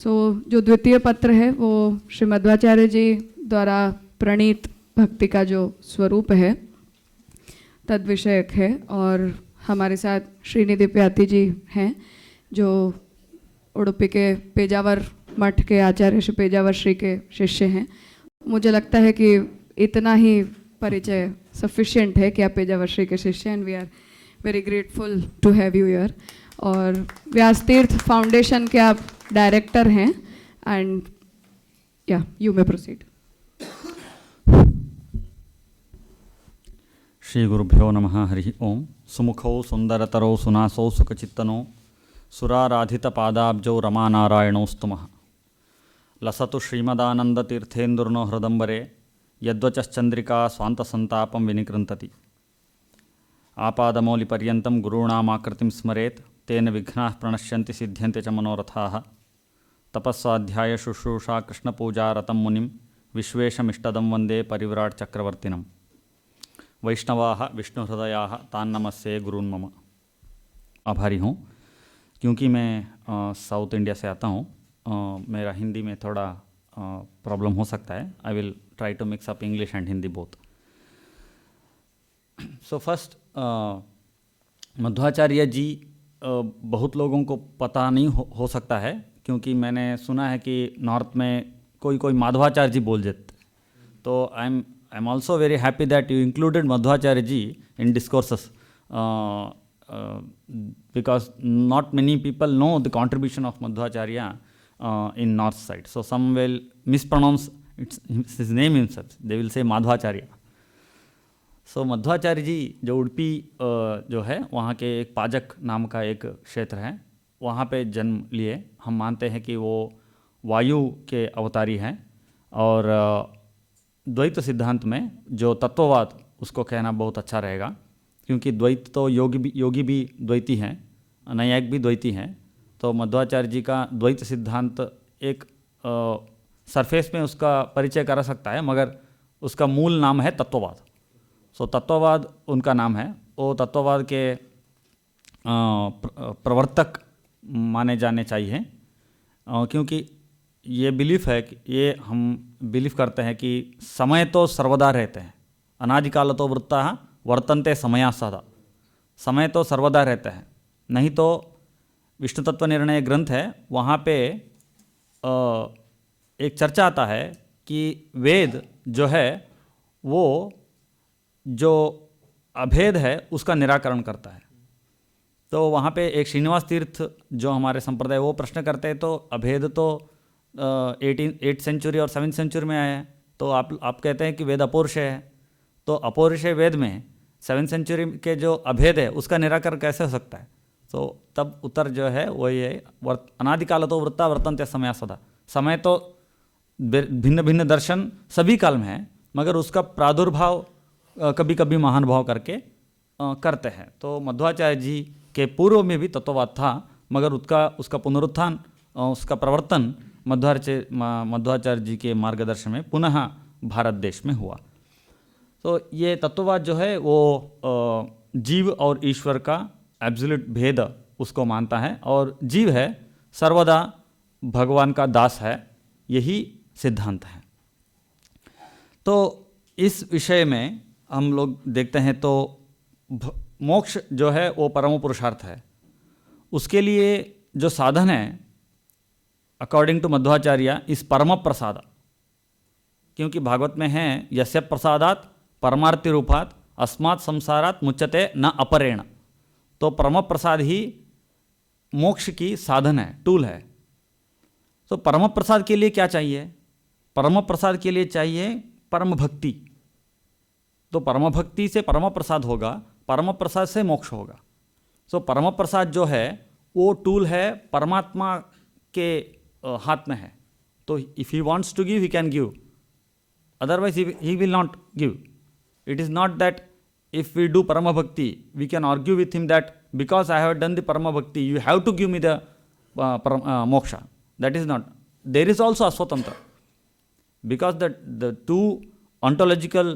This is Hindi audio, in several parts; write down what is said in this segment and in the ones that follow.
जो द्वितीय पत्र है वो श्री मध्वाचार्य जी द्वारा प्रणीत भक्ति का जो स्वरूप है तद विषयक है। और हमारे साथ श्रीनिधि प्याती जी हैं जो उडुपी के पेजावर मठ के आचार्य श्री पेजावर श्री के शिष्य हैं। मुझे लगता है कि इतना ही परिचय सफिशिएंट है कि आप पेजावर श्री के शिष्य, and we are very grateful to have you here. और व्यास तीर्थ फाउंडेशन के आप डायरेक्टर हैं, एंड या यू मे प्रोसीड। श्री गुरुभ्यो नमः। हरि ओम। सुमुखौ सुंदरतरो सुनासौ सुखचित्तनो सुराराधित पादाब्जौ रमानारायणोस्तुमः। लसतु श्रीमदानंदतीर्थेन्दुर्नो हृदंबरे यद्वचश्चंद्रिका स्वान्तसंतापं विनिकृन्तति। आपादमौलिपर्यन्तं गुरूणामाकृतिं स्मरेत् तेन विघ्नाः प्रणश्यन्ति सिद्ध्यन्ति च मनोरथाः। तपस्वाध्याय शुश्रूषा कृष्णपूजा रतं मुनिं विश्वेशमिष्टदं वन्दे परिव्राट् चक्रवर्तिनं। वैष्णवाः विष्णुहृदयाः तान् नमस्ये गुरून् मम। आभारी हूँ क्योंकि मैं साउथ इंडिया से आता हूँ, मेरा हिंदी में थोड़ा प्रॉब्लम हो सकता है। I will try to mix up English and Hindi both. So first, Madhvacharya ji बहुत लोगों को पता नहीं हो सकता है, क्योंकि मैंने सुना है कि नॉर्थ में कोई माधवाचार्य जी बोल देते। तो I am also very happy that you included Madhvacharya ji in discourses, because not many people know the contribution of Madhvacharya in north side. So some will mispronounce his name himself. They will say Madhvacharya. So Madhvacharya ji जो उडुपी जो है वहाँ के एक पाजक नाम का एक क्षेत्र है, वहाँ पे जन्म लिए। हम मानते हैं कि वो वायु के अवतारी हैं, और द्वैत सिद्धांत में जो तत्ववाद उसको कहना बहुत अच्छा रहेगा, क्योंकि द्वैत तो योगी भी द्वैती हैं, नैयायिक भी द्वैती हैं। तो मध्वाचार्य जी का द्वैत सिद्धांत एक सरफेस में उसका परिचय करा सकता है, मगर उसका मूल नाम है तत्ववाद। सो तत्ववाद उनका नाम है। वो तत्ववाद के प्रवर्तक माने जाने चाहिए, क्योंकि ये बिलीफ है कि ये हम बिलीफ करते हैं कि समय तो सर्वदा रहते हैं। अनादिकाल तो वृत्ता वर्तन्ते समया सदा। समय तो सर्वदा रहता है। नहीं तो विष्णु तत्व निर्णय ग्रंथ है, वहाँ पे एक चर्चा आता है कि वेद जो है वो जो अभेद है उसका निराकरण करता है। तो वहाँ पे एक श्रीनिवास तीर्थ जो हमारे संप्रदाय वो प्रश्न करते हैं, तो अभेद तो 8th सेंचुरी और 7th सेंचुरी में आया है, तो आप कहते हैं कि वेद अपौरुषेय है। तो अपौरुषेय वेद में 7th सेंचुरी के जो अभेद है उसका निराकरण कैसे हो सकता है? तो तब उत्तर जो है वो ये अनादिकाल तो वृत्ता वर्तन्ते समया सदा। समय तो भिन्न भिन्न दर्शन सभी काल में है, मगर उसका प्रादुर्भाव कभी कभी महान भाव करके करते हैं। तो मध्वाचार्य जी के पूर्व में भी तत्ववाद था, मगर उसका पुनरुत्थान, उसका प्रवर्तन मध्वाचार्य जी के मार्गदर्शन में पुनः भारत देश में हुआ। तो ये तत्ववाद जो है वो जीव और ईश्वर का एब्सोल्यूट भेद उसको मानता है, और जीव है सर्वदा भगवान का दास है, यही सिद्धांत है। तो इस विषय में हम लोग देखते हैं तो मोक्ष जो है वो परम पुरुषार्थ है। उसके लिए जो साधन है अकॉर्डिंग टू मध्वाचार्य इस परम प्रसाद, क्योंकि भागवत में है यस्य प्रसादात परमार्थि रूपात अस्मात् संसारात मुच्यते न अपरेण। तो परम प्रसाद ही मोक्ष की साधन है, टूल है। तो परम प्रसाद के लिए क्या चाहिए? परम प्रसाद के लिए चाहिए परम भक्ति। तो परम भक्ति से परम प्रसाद होगा, परम प्रसाद से मोक्ष होगा। सो परम प्रसाद जो है वो टूल है, परमात्मा के हाथ में है। तो if he wants to give he can give, otherwise he will not give. It is not that if we do param bhakti we can argue with him that because I have done the param bhakti you have to give me the moksha. That is not. There is also asvatantra, because the two ontological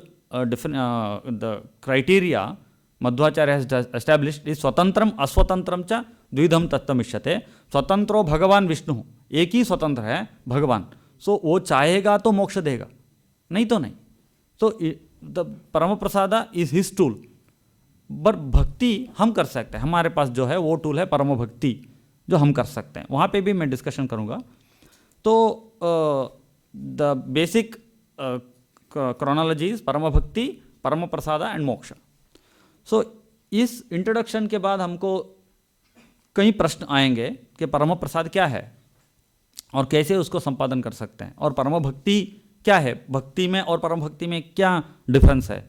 the criteria Madhvacharya has established is swatantram aswatantram cha द्विधम तत्तमिष्यते, स्वतंत्रो भगवान विष्णु, एक ही स्वतंत्र है भगवान, सो वो चाहेगा तो मोक्ष देगा, नहीं तो नहीं। सो द परम प्रसादा इज हिज टूल, बट भक्ति हम कर सकते हैं, हमारे पास जो है वो टूल है परम भक्ति जो हम कर सकते हैं, वहाँ पे भी मैं डिस्कशन करूँगा। तो द बेसिक क्रोनोलॉजी इज परम भक्ति, परम प्रसादा एंड मोक्ष। सो इस इंट्रोडक्शन के बाद हमको कई प्रश्न आएंगे कि परम प्रसाद क्या है और कैसे उसको संपादन कर सकते हैं, और परम भक्ति क्या है, भक्ति में और परम भक्ति में क्या डिफरेंस है,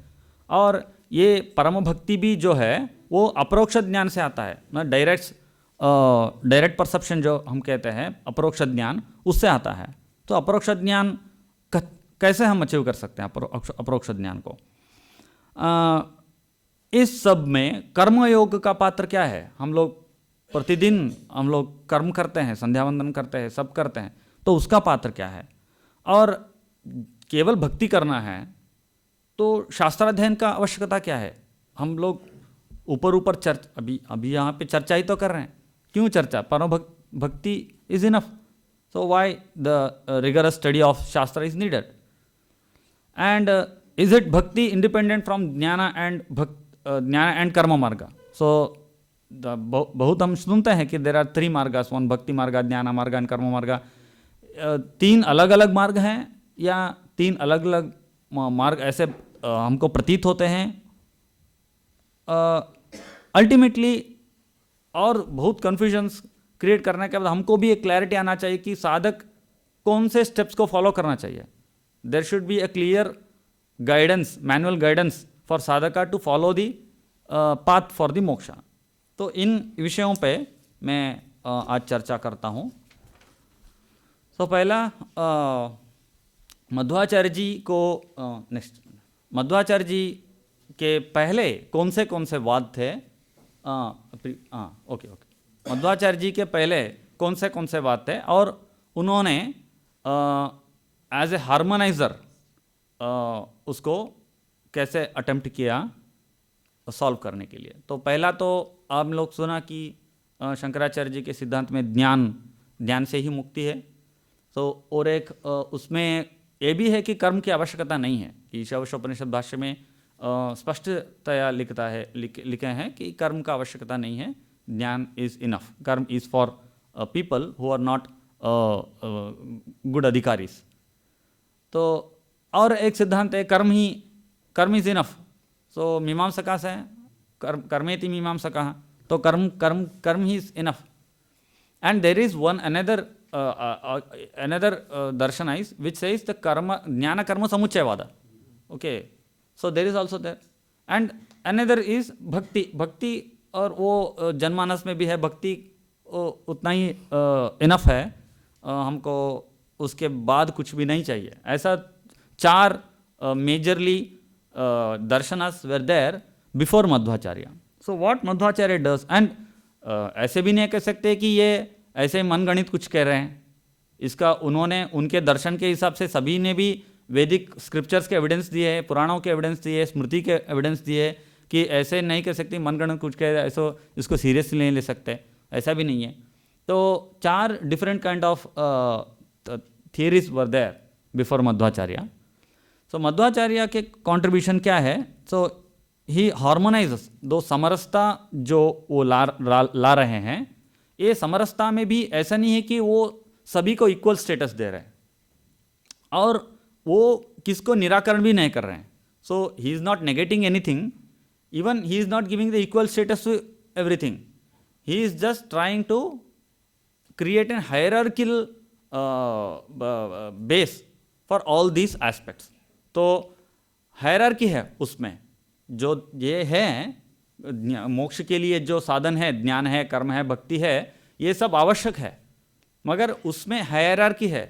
और ये परम भक्ति भी जो है वो अपरोक्ष ज्ञान से आता है ना, डायरेक्ट परसेप्शन जो हम कहते हैं अपरोक्ष ज्ञान, उससे आता है। तो अपरोक्ष ज्ञान कैसे हम अचीव कर सकते हैं अपरोक्ष ज्ञान को? इस सब में कर्मयोग का पात्र क्या है? हम लोग प्रतिदिन हम लोग कर्म करते हैं, संध्या वंदन करते हैं, सब करते हैं, तो उसका पात्र क्या है? और केवल भक्ति करना है तो शास्त्राध्ययन का आवश्यकता क्या है? हम लोग ऊपर अभी यहाँ पे चर्चा ही तो कर रहे हैं, क्यों चर्चा? Param bhakti is enough, so why the rigorous study of shastra is needed? And is it bhakti independent from jnana and karma marga? सो बहुत हम सुनते हैं कि देर आर 3 मार्गास, वन भक्ति मार्ग, ज्ञान मार्ग एंड कर्म मार्ग। 3 अलग अलग मार्ग हैं या 3 अलग अलग मार्ग ऐसे हमको प्रतीत होते हैं? अल्टीमेटली और बहुत कन्फ्यूजन्स क्रिएट करने के बाद हमको भी एक क्लैरिटी आना चाहिए कि साधक कौन से स्टेप्स को फॉलो करना चाहिए। There should be a clear guidance, manual guidance for sadhaka to follow the path for the moksha. तो इन विषयों पे मैं आज चर्चा करता हूँ। तो पहला मध्वाचार्य जी को मध्वाचार्य जी के पहले कौन से वाद थे? ओके, मध्वाचार्य जी के पहले कौन से वाद थे और उन्होंने एज ए हार्मोनाइजर उसको कैसे अटेम्प्ट किया सॉल्व करने के लिए। तो पहला तो आप लोग सुना कि शंकराचार्य जी के सिद्धांत में ज्ञान से ही मुक्ति है। तो और एक उसमें ये भी है कि कर्म की आवश्यकता नहीं है, कि ईशावास्योपनिषद भाष्य में स्पष्टतया लिखे हैं कि कर्म का आवश्यकता नहीं है, jnana is enough, karma is for people who are not good adhikaris. तो और एक सिद्धांत है कर्म इज इनफ। सो मीमांसका से कर्मेति मीमांसका, तो कर्म he is enough. And there is one another darshanais which says the karma jnana karma samuchayavada. Okay, so there is also there. And another is bhakti और वो जनमानस में भी है, भक्ति उतना ही इनफ है, हमको उसके बाद कुछ भी नहीं चाहिए। ऐसा 4 majorly darshanas were there before Madhvacharya. So what Madhvacharya does, and ऐसे भी नहीं कह सकते कि ये ऐसे मनगणित कुछ कह रहे हैं। इसका उन्होंने उनके दर्शन के हिसाब से सभी ने भी वैदिक स्क्रिप्चर्स के एविडेंस दिए हैं, पुराणों के एविडेंस दिए, स्मृति के एविडेंस दिए कि ऐसे नहीं कह सकते मनगणित कुछ कह, ऐसा इसको सीरियसली नहीं ले सकते, ऐसा भी नहीं है। तो 4 different kind of theories were there before Madhvacharya. So Madhvacharya के कॉन्ट्रीब्यूशन क्या है? सो ही हार्मोनाइजेस दो समरसता जो वो ला रहे हैं। ये समरसता में भी ऐसा नहीं है कि वो सभी को इक्वल स्टेटस दे रहे हैं और वो किसको निराकरण भी नहीं कर रहे हैं। So he is not negating anything, even he is not giving the equal status to everything. He is just trying to create an hierarchical base for all these aspects. तो हायरार्की है उसमें, जो ये है मोक्ष के लिए जो साधन है, ज्ञान है, कर्म है, भक्ति है, ये सब आवश्यक है, मगर उसमें हायरार्की है।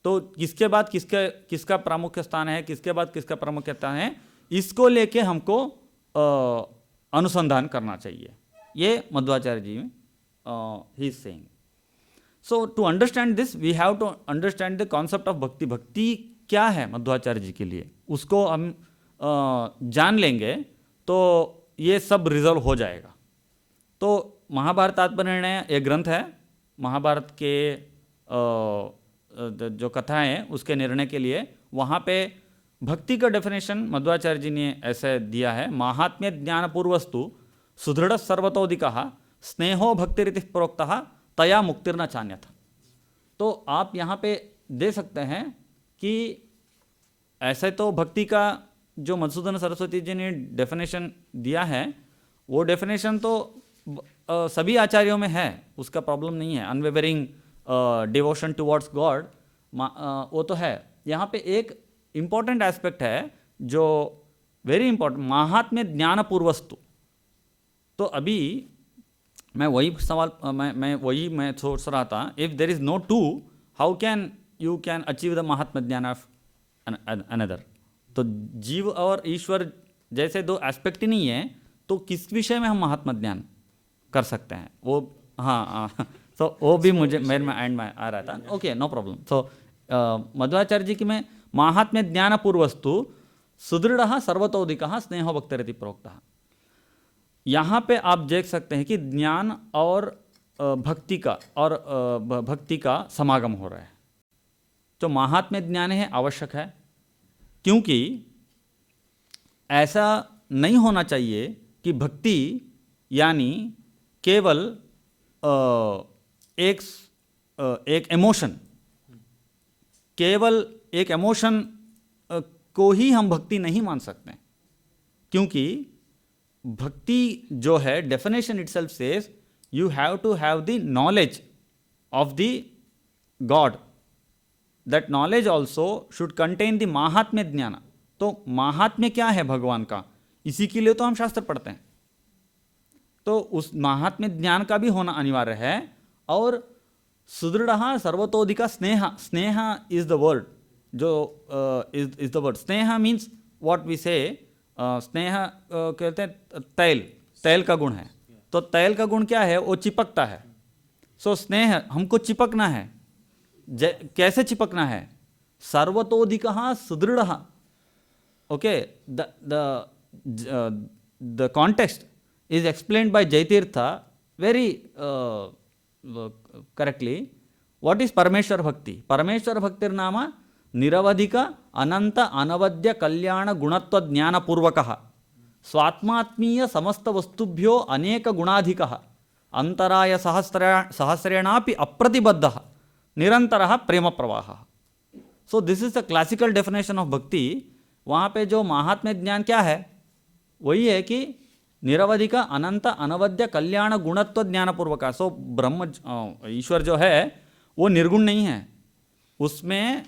तो किसके बाद किसका प्रामुख्य स्थान है, किसके बाद किसका प्रामुख्य स्थान है, इसको लेके हमको अनुसंधान करना चाहिए। ये मध्वाचार्य जी में ही is saying. So to understand this we have to understand the concept of bhakti. भक्ति क्या है मध्वाचार्य जी के लिए, उसको हम जान लेंगे तो ये सब रिजॉल्व हो जाएगा। तो महाभारत तात्पर्य निर्णय एक ग्रंथ है, महाभारत के जो कथाएं हैं उसके निर्णय के लिए वहाँ पे भक्ति का डेफिनेशन मध्वाचार्य जी ने ऐसे दिया है, माहात्म्य ज्ञान पूर्वस्तु सुदृढ़ सर्वतोदिकः स्नेहो भक्तिरिति प्रोक्तः तया मुक्तिर्न चान्यथा। तो आप यहाँ पे दे सकते हैं कि ऐसे तो भक्ति का जो मधुसूदन सरस्वती जी ने डेफिनेशन दिया है वो डेफिनेशन तो सभी आचार्यों में है, उसका प्रॉब्लम नहीं है। अनवेवरिंग डिवोशन टुवर्ड्स गॉड वो तो है। यहाँ पे एक इम्पॉर्टेंट एस्पेक्ट है जो वेरी इंपॉर्टेंट, महात्म्य ज्ञान पूर्वस्तु। तो अभी मैं वही सवाल मैं सोच रहा था, if there is no two how can you can achieve the mahatmya jnana of another. तो जीव और ईश्वर जैसे दो एस्पेक्ट ही नहीं है तो किस विषय में हम महात्म्य ज्ञान कर सकते हैं वो, हाँ तो वो भी मुझे मेरे में एंड में आ रहा था। Okay, no problem. तो मध्वाचार्य जी की में महात्म्य ज्ञान पूर्वस्तु सुदृढ़ सर्वतोदिकः स्नेहो भक्तिरिति प्रोक्तः। यहाँ पे आप देख सकते हैं कि ज्ञान और भक्ति का समागम हो रहा है। तो महात्म्य ज्ञान है आवश्यक है, क्योंकि ऐसा नहीं होना चाहिए कि भक्ति यानी केवल एक इमोशन, केवल एक इमोशन को ही हम भक्ति नहीं मान सकते, क्योंकि भक्ति जो है definition itself says you have to have the knowledge of the god, that knowledge also should contain the mahatmya jnana. तो महात्म्य क्या है भगवान का, इसी के लिए तो हम शास्त्र पढ़ते हैं। तो उस महात्म्य ज्ञान का भी होना अनिवार्य है। और सुदृढ़ सर्वतोदिका स्नेह, स्नेह इज द वर्ड, जो इज द वर्ड। स्नेह मीन्स व्हाट वी से, स्नेह कहते हैं तैल का गुण है। तो तैल का गुण क्या है, वो चिपकता है। सो स्नेह हमको चिपकना है। कैसे चिपकना है, सर्वतोदिकः सुदृढ़। Okay, the context is explained by Jaitirtha very correctly. What is Parameshwar Bhakti? Parameshwar Bhaktir nama niravadhika ananta anavadya kalyana gunatva jnana purvakah स्वात्मात्मीय समस्त वस्तुभ्यो अनेक गुणाधिकः अंतराय सहस्रेणापि अप्रतिबद्धः निरंतरः प्रेम प्रवाहः। सो this is the classical definition of भक्ति। वहाँ पे जो महात्म्य ज्ञान क्या है, वही है कि निरवधिक अनंत अनवद्य कल्याण गुणत्व ज्ञानपूर्वक। सो ब्रह्म ईश्वर जो है वो निर्गुण नहीं है, उसमें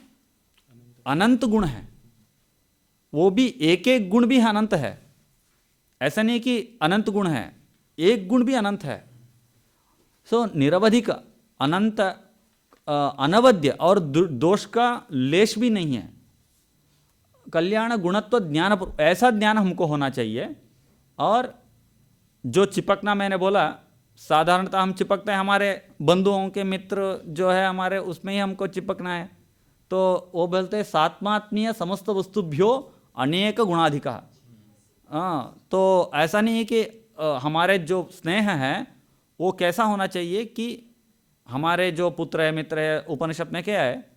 अनंत गुण है। वो भी एक एक गुण भी अनंत है, ऐसा नहीं कि अनंत गुण है, एक गुण भी अनंत है। सो निरवधिक अनंत अनवद्य और दोष का लेश भी नहीं है। कल्याण गुणत्व ज्ञान, ऐसा ज्ञान हमको होना चाहिए। और जो चिपकना मैंने बोला, साधारणतः हम चिपकते हैं हमारे बंधुओं के, मित्र जो है हमारे, उसमें ही हमको चिपकना है। तो वो बोलते हैं सात्मात्मीय समस्त वस्तुभ्यो अनेक गुणाधिका। तो ऐसा नहीं है कि हमारे जो स्नेह है वो कैसा होना चाहिए कि हमारे जो पुत्र है, मित्र है, उपनिषद में क्या है,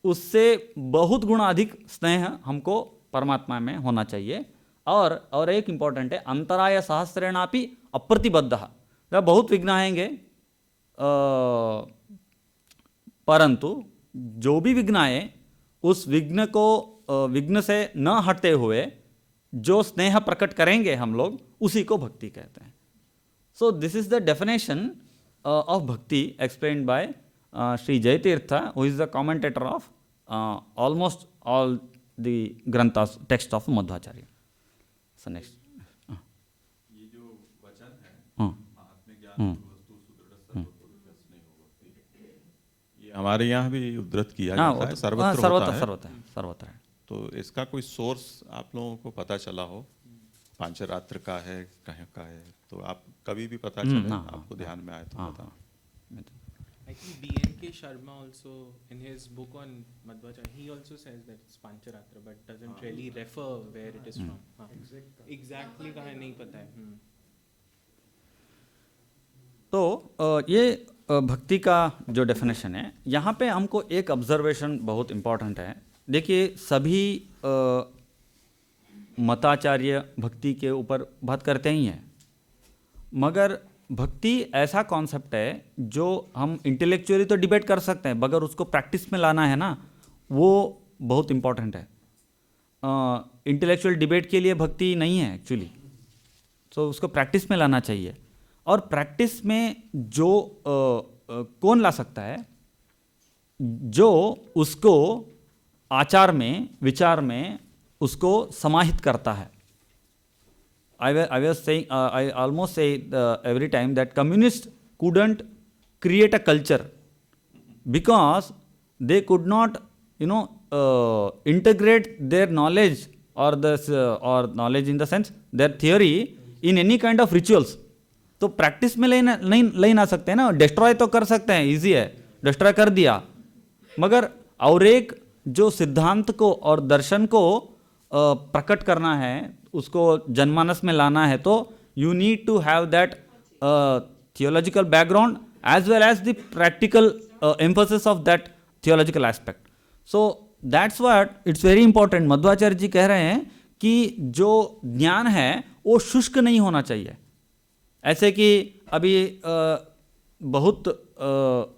उससे बहुत गुण अधिक स्नेह हमको परमात्मा में होना चाहिए। और एक इम्पॉर्टेंट है, अंतराय सहस्रेणापि अप्रतिबद्धः। बहुत विघ्न आएंगे, परंतु जो भी विघ्न आए उस विघ्न से न हटते हुए जो स्नेह प्रकट करेंगे हम लोग, उसी को भक्ति कहते हैं। So this is the definition of bhakti explained by Shri Jayatirtha, who is the commentator of almost all the granthas text of Madhvacharya. So next, ये जो वचन है आत्मज्ञान वस्तु सुदृढ़ सर्वतोदिक स्नेहो भक्ति, ये हमारे यहाँ भी उद्धृत किया जाता है, सर्वत्र है। तो इसका कोई सोर्स आप लोगों को पता चला हो, पांचरात्र का है, कहीं का है, तो आप कभी भी पता चले आपको ध्यान में आए तो बताओ। I think B.N.K. Sharma also, in his book on Madhvacharya, he also says that it's Pancharatra, but doesn't really refer where it is from. Exactly कहाँ नहीं पता है। ये भक्ति का जो डेफिनेशन है, यहाँ पे हमको एक ऑब्जर्वेशन बहुत इम्पॉर्टेंट है। देखिए, सभी मताचार्य भक्ति के ऊपर बात करते ही हैं, मगर भक्ति ऐसा कॉन्सेप्ट है जो हम इंटेलेक्चुअली तो डिबेट कर सकते हैं, मगर उसको प्रैक्टिस में लाना है ना, वो बहुत इम्पॉर्टेंट है। इंटेलेक्चुअल डिबेट के लिए भक्ति नहीं है एक्चुअली, तो उसको प्रैक्टिस में लाना चाहिए। और प्रैक्टिस में जो कौन ला सकता है, जो उसको आचार में, विचार में उसको समाहित करता है। I was saying, I almost say every time that communists couldn't create a culture because they could not, integrate their knowledge or knowledge in the sense their theory in any kind of rituals. तो प्रैक्टिस में ले ना सकते हैं ना। डिस्ट्रॉय तो कर सकते हैं, इजी है, डिस्ट्रॉय कर दिया, मगर और एक जो सिद्धांत को और दर्शन को प्रकट करना है, उसको जनमानस में लाना है, तो you need to have that theological background as well as the practical emphasis of that theological aspect. So that's what it's very important. Madhvacharya ji कह रहे हैं कि जो ज्ञान है वो शुष्क नहीं होना चाहिए। ऐसे कि अभी बहुत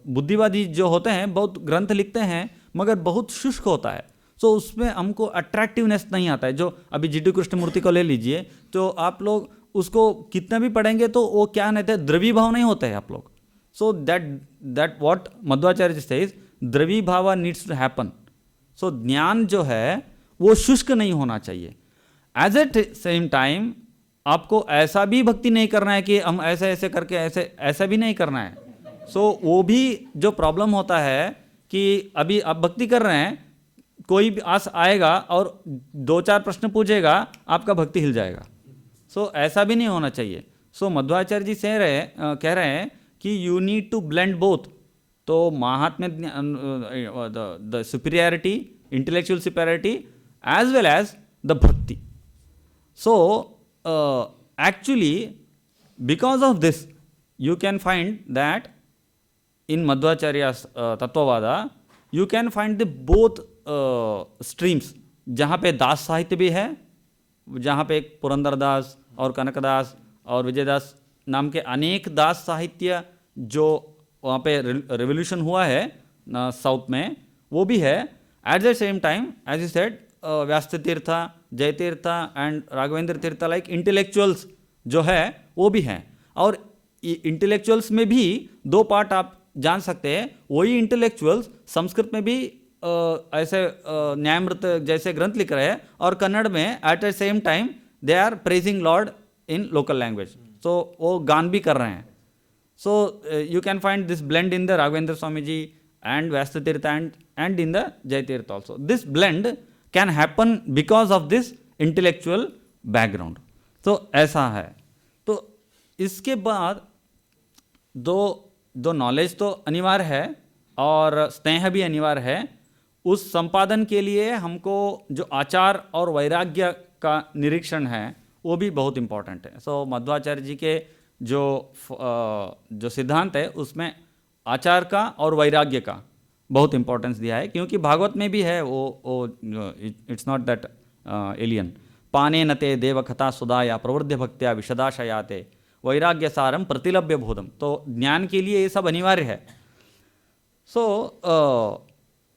बुद्धिवादी जो होते हैं, बहुत ग्रंथ लिखते हैं, मगर बहुत शुष्क होता है, सो उसमें हमको अट्रैक्टिवनेस नहीं आता है। जो अभी जी डी कृष्णमूर्ति को ले लीजिए, तो आप लोग उसको कितना भी पढ़ेंगे तो वो क्या नहीं थे, द्रवी भाव नहीं होते हैं आप लोग। So that what Madhvacharya says, dravi bhava needs to happen. सो ज्ञान जो है वो शुष्क नहीं होना चाहिए। एज एट सेम टाइम आपको ऐसा भी भक्ति नहीं करना है कि हम ऐसे ऐसे करके ऐसा भी नहीं करना है। सो वो भी जो प्रॉब्लम होता है कि अभी आप भक्ति कर रहे हैं, कोई भी आस आएगा और 2-4 प्रश्न पूछेगा, आपका भक्ति हिल जाएगा। सो ऐसा भी नहीं होना चाहिए। सो मध्वाचार्य जी कह रहे हैं कि you need to blend both. तो mahatmya, the superiority, intellectual superiority as well as the bhakti. So actually because of this you can find that in Madhvacharya's Tattvavada you can find the both streams, जहाँ पे दास साहित्य भी है, जहाँ पे एक पुरंदरदास और कनकदास और विजयदास नाम के अनेक दास साहित्य जो वहाँ पे रेवोल्यूशन हुआ है साउथ में, वो भी है। At the same time as you said, Vyasatirtha, जय तीर्थ एंड राघवेंद्र तीर्थ लाइक इंटेलेक्चुअल्स जो है वो भी हैं। और इंटेलेक्चुअल्स में भी 2 पार्ट आप जान सकते हैं। वही इंटेलेक्चुअल्स संस्कृत में भी ऐसे न्यायमृत जैसे ग्रंथ लिख रहे हैं, और कन्नड़ में at the same time they are praising lord in local language. So वो गान भी कर रहे हैं। So you can find this blend in the Raghavendra Swami ji and Vyasatirtha and in the Jayatirtha also. This blend can happen because of this intellectual background. तो ऐसा है। तो इसके बाद दो नॉलेज तो अनिवार्य है और स्नेह भी अनिवार्य है। उस संपादन के लिए हमको जो आचार और वैराग्य का निरीक्षण है वो भी बहुत इम्पोर्टेंट है। सो मध्वाचार्य जी के जो सिद्धांत है उसमें आचार का और वैराग्य का बहुत इंपॉर्टेंस दिया है, क्योंकि भागवत में भी है वो इट्स नॉट दैट एलियन। पाने नते देव कथा सुदाया प्रवृद्ध भक्त्या विशदाशयाते वैराग्य सारम प्रतिलभ्य बोधम। तो ज्ञान के लिए ये सब अनिवार्य है। सो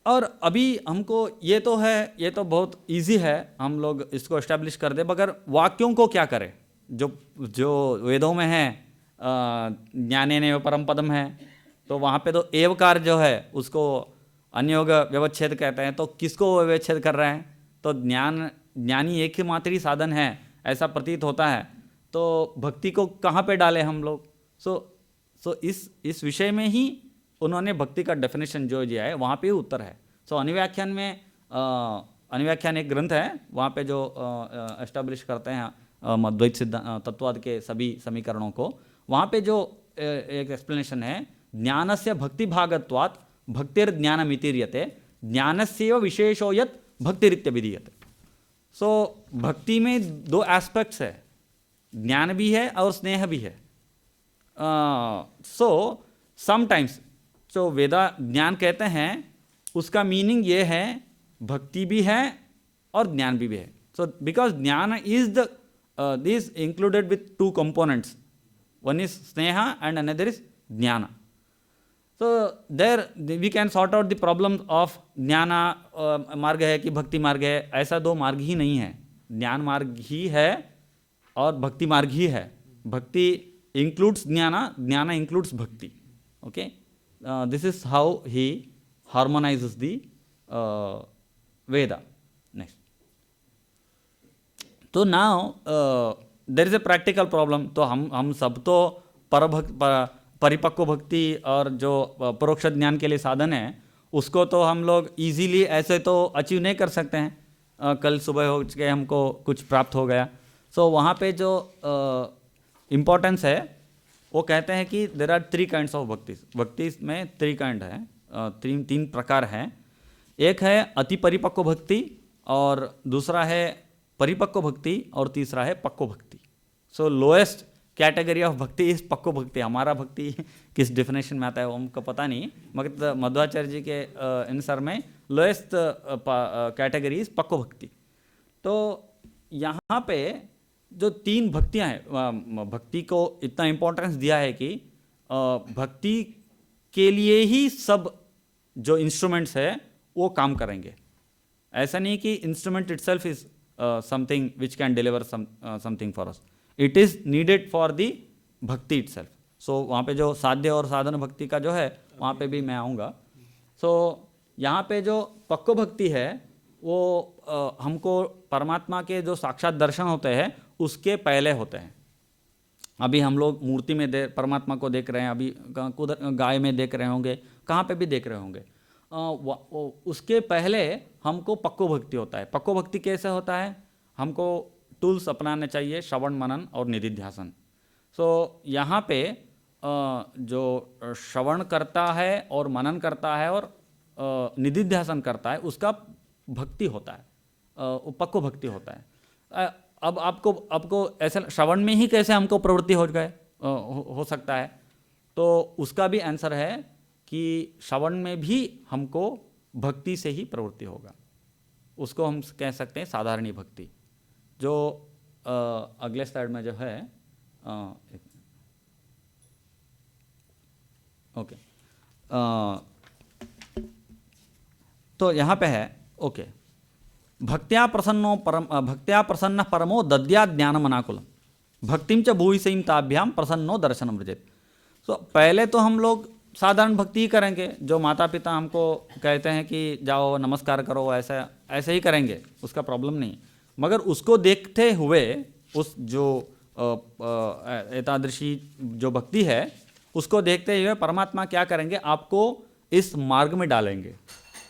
और अभी हमको ये तो बहुत इजी है, हम लोग इसको एस्टेब्लिश कर दे, मगर वाक्यों को क्या करें जो वेदों में है, ज्ञानेनैव परम पदम है, तो वहाँ पे तो एवकार जो है उसको अन्योग व्यवच्छेद कहते हैं। तो किसको व्यवच्छेद कर रहे हैं? तो ज्ञानी एक ही मात्र ही साधन है ऐसा प्रतीत होता है। तो भक्ति को कहाँ पे डालें हम लोग? सो इस विषय में ही उन्होंने भक्ति का डेफिनेशन जो दिया है वहाँ पे ही उत्तर है। सो अनुव्याख्यान में अनुव्याख्यान एक ग्रंथ है, वहाँ पे जो एस्टेब्लिश करते हैं अद्वैत सिद्धांत तत्ववाद के सभी समीकरणों को, वहाँ पे जो एक एक्सप्लेनेशन है, ज्ञानस्य भक्ति भागत्वात् भक्तिर्ज्ञानमितिर्यते ज्ञानस्यैव विशेषो यत् भक्तिरित्यभिधीयते। सो भक्ति में 2 एस्पेक्ट्स है, ज्ञान भी है और स्नेह भी है। सो समटाइम्स जो वेदा ज्ञान कहते हैं उसका मीनिंग ये है भक्ति भी है और ज्ञान भी है. सो बिकॉज ज्ञान is the this included with two components, one is Sneha and another is ज्ञान. So there we can sort out the problem of ज्ञाना मार्ग है कि भक्ति मार्ग है. ऐसा दो मार्ग ही नहीं है, ज्ञान मार्ग ही है और भक्ति मार्ग ही है. भक्ति इंक्लूड्स ज्ञाना, jnana includes bhakti. Okay, this is how he harmonizes the Veda. Next, तो now there is a practical problem. तो हम सब तो परिपक्व भक्ति और जो परोक्ष ज्ञान के लिए साधन है उसको तो हम लोग इजीली ऐसे तो अचीव नहीं कर सकते हैं. कल सुबह हो के हमको कुछ प्राप्त हो गया. सो वहाँ पे जो इम्पोर्टेंस है वो कहते हैं कि there are 3 kinds of bhakti. भक्ति में 3 काइंड है, 3 प्रकार हैं. एक है अति परिपक्व भक्ति, और दूसरा है परिपक्व भक्ति, और तीसरा है पक्व भक्ति. सो लोएस्ट कैटेगरी ऑफ भक्ति इस पक्व भक्ति. हमारा भक्ति किस डेफिनेशन में आता है वो हमको पता नहीं, मगर मध्वाचार्य जी के अनुसार में लोएस्ट कैटेगरी इज पक्व भक्ति. तो यहाँ पे जो 3 भक्तियाँ हैं, भक्ति को इतना इम्पोर्टेंस दिया है कि भक्ति के लिए ही सब जो इंस्ट्रूमेंट्स है वो काम करेंगे. ऐसा नहीं कि instrument itself is something which can deliver something for us. It is needed for the भक्ति इटसेल्फ. सो वहाँ पे जो साध्य और साधन भक्ति का जो है वहाँ पे भी मैं आऊँगा. सो यहाँ पे जो पक्व भक्ति है वो हमको परमात्मा के जो साक्षात दर्शन होते हैं उसके पहले होते हैं. अभी हम लोग मूर्ति में परमात्मा को देख रहे हैं, अभी गाय में देख रहे होंगे, कहाँ पे भी देख रहे होंगे. उसके पहले हमको पक्व भक्ति होता है. पक्व भक्ति कैसे होता है? हमको टूल्स अपनाने चाहिए, श्रवण मनन और निधिध्यासन. सो यहाँ पे जो श्रवण करता है और मनन करता है और निधिध्यासन करता है उसका भक्ति होता है, पक्व भक्ति होता है. अब आपको ऐसे श्रवण में ही कैसे हमको प्रवृत्ति हो सकता है? तो उसका भी आंसर है कि श्रवण में भी हमको भक्ति से ही प्रवृत्ति होगा. उसको हम कह सकते हैं साधारणी भक्ति. जो अगले स्लाइड में जो है ओके, तो यहाँ पे है ओके, भक्त्या प्रसन्न परमो दद्या ज्ञानम अनाकुलम भक्तिम च भूयसीम ताभ्याम प्रसन्नो दर्शनम व्रजेत. सो पहले तो हम लोग साधारण भक्ति ही करेंगे, जो माता पिता हमको कहते हैं कि जाओ नमस्कार करो, ऐसे ही करेंगे, उसका प्रॉब्लम नहीं. मगर उसको देखते हुए उस जो एतादृशी जो भक्ति है उसको देखते हुए परमात्मा क्या करेंगे, आपको इस मार्ग में डालेंगे.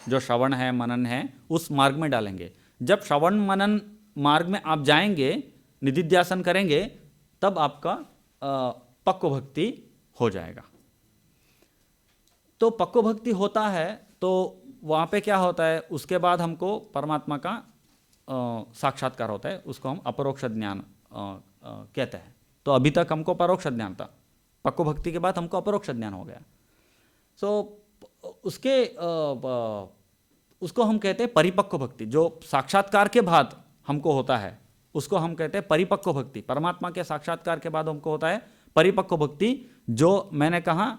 जो श्रवण है मनन है उस मार्ग में डालेंगे. जब श्रवण मनन मार्ग में आप जाएंगे, निधिध्यासन करेंगे, तब आपका पक्व भक्ति हो जाएगा. तो पक्व भक्ति होता है तो वहाँ पे क्या होता है, उसके बाद हमको परमात्मा का साक्षात्कार होता है. उसको हम अपरोक्ष ज्ञान कहते हैं. तो अभी तक हमको परोक्ष ज्ञान था, पक्व भक्ति के बाद हमको अपरोक्ष ज्ञान हो गया. सो उसको हम कहते हैं परिपक्व भक्ति. जो साक्षात्कार के बाद हमको होता है उसको हम कहते हैं परिपक्व भक्ति. परमात्मा के साक्षात्कार के बाद हमको होता है परिपक्व भक्ति. जो मैंने कहा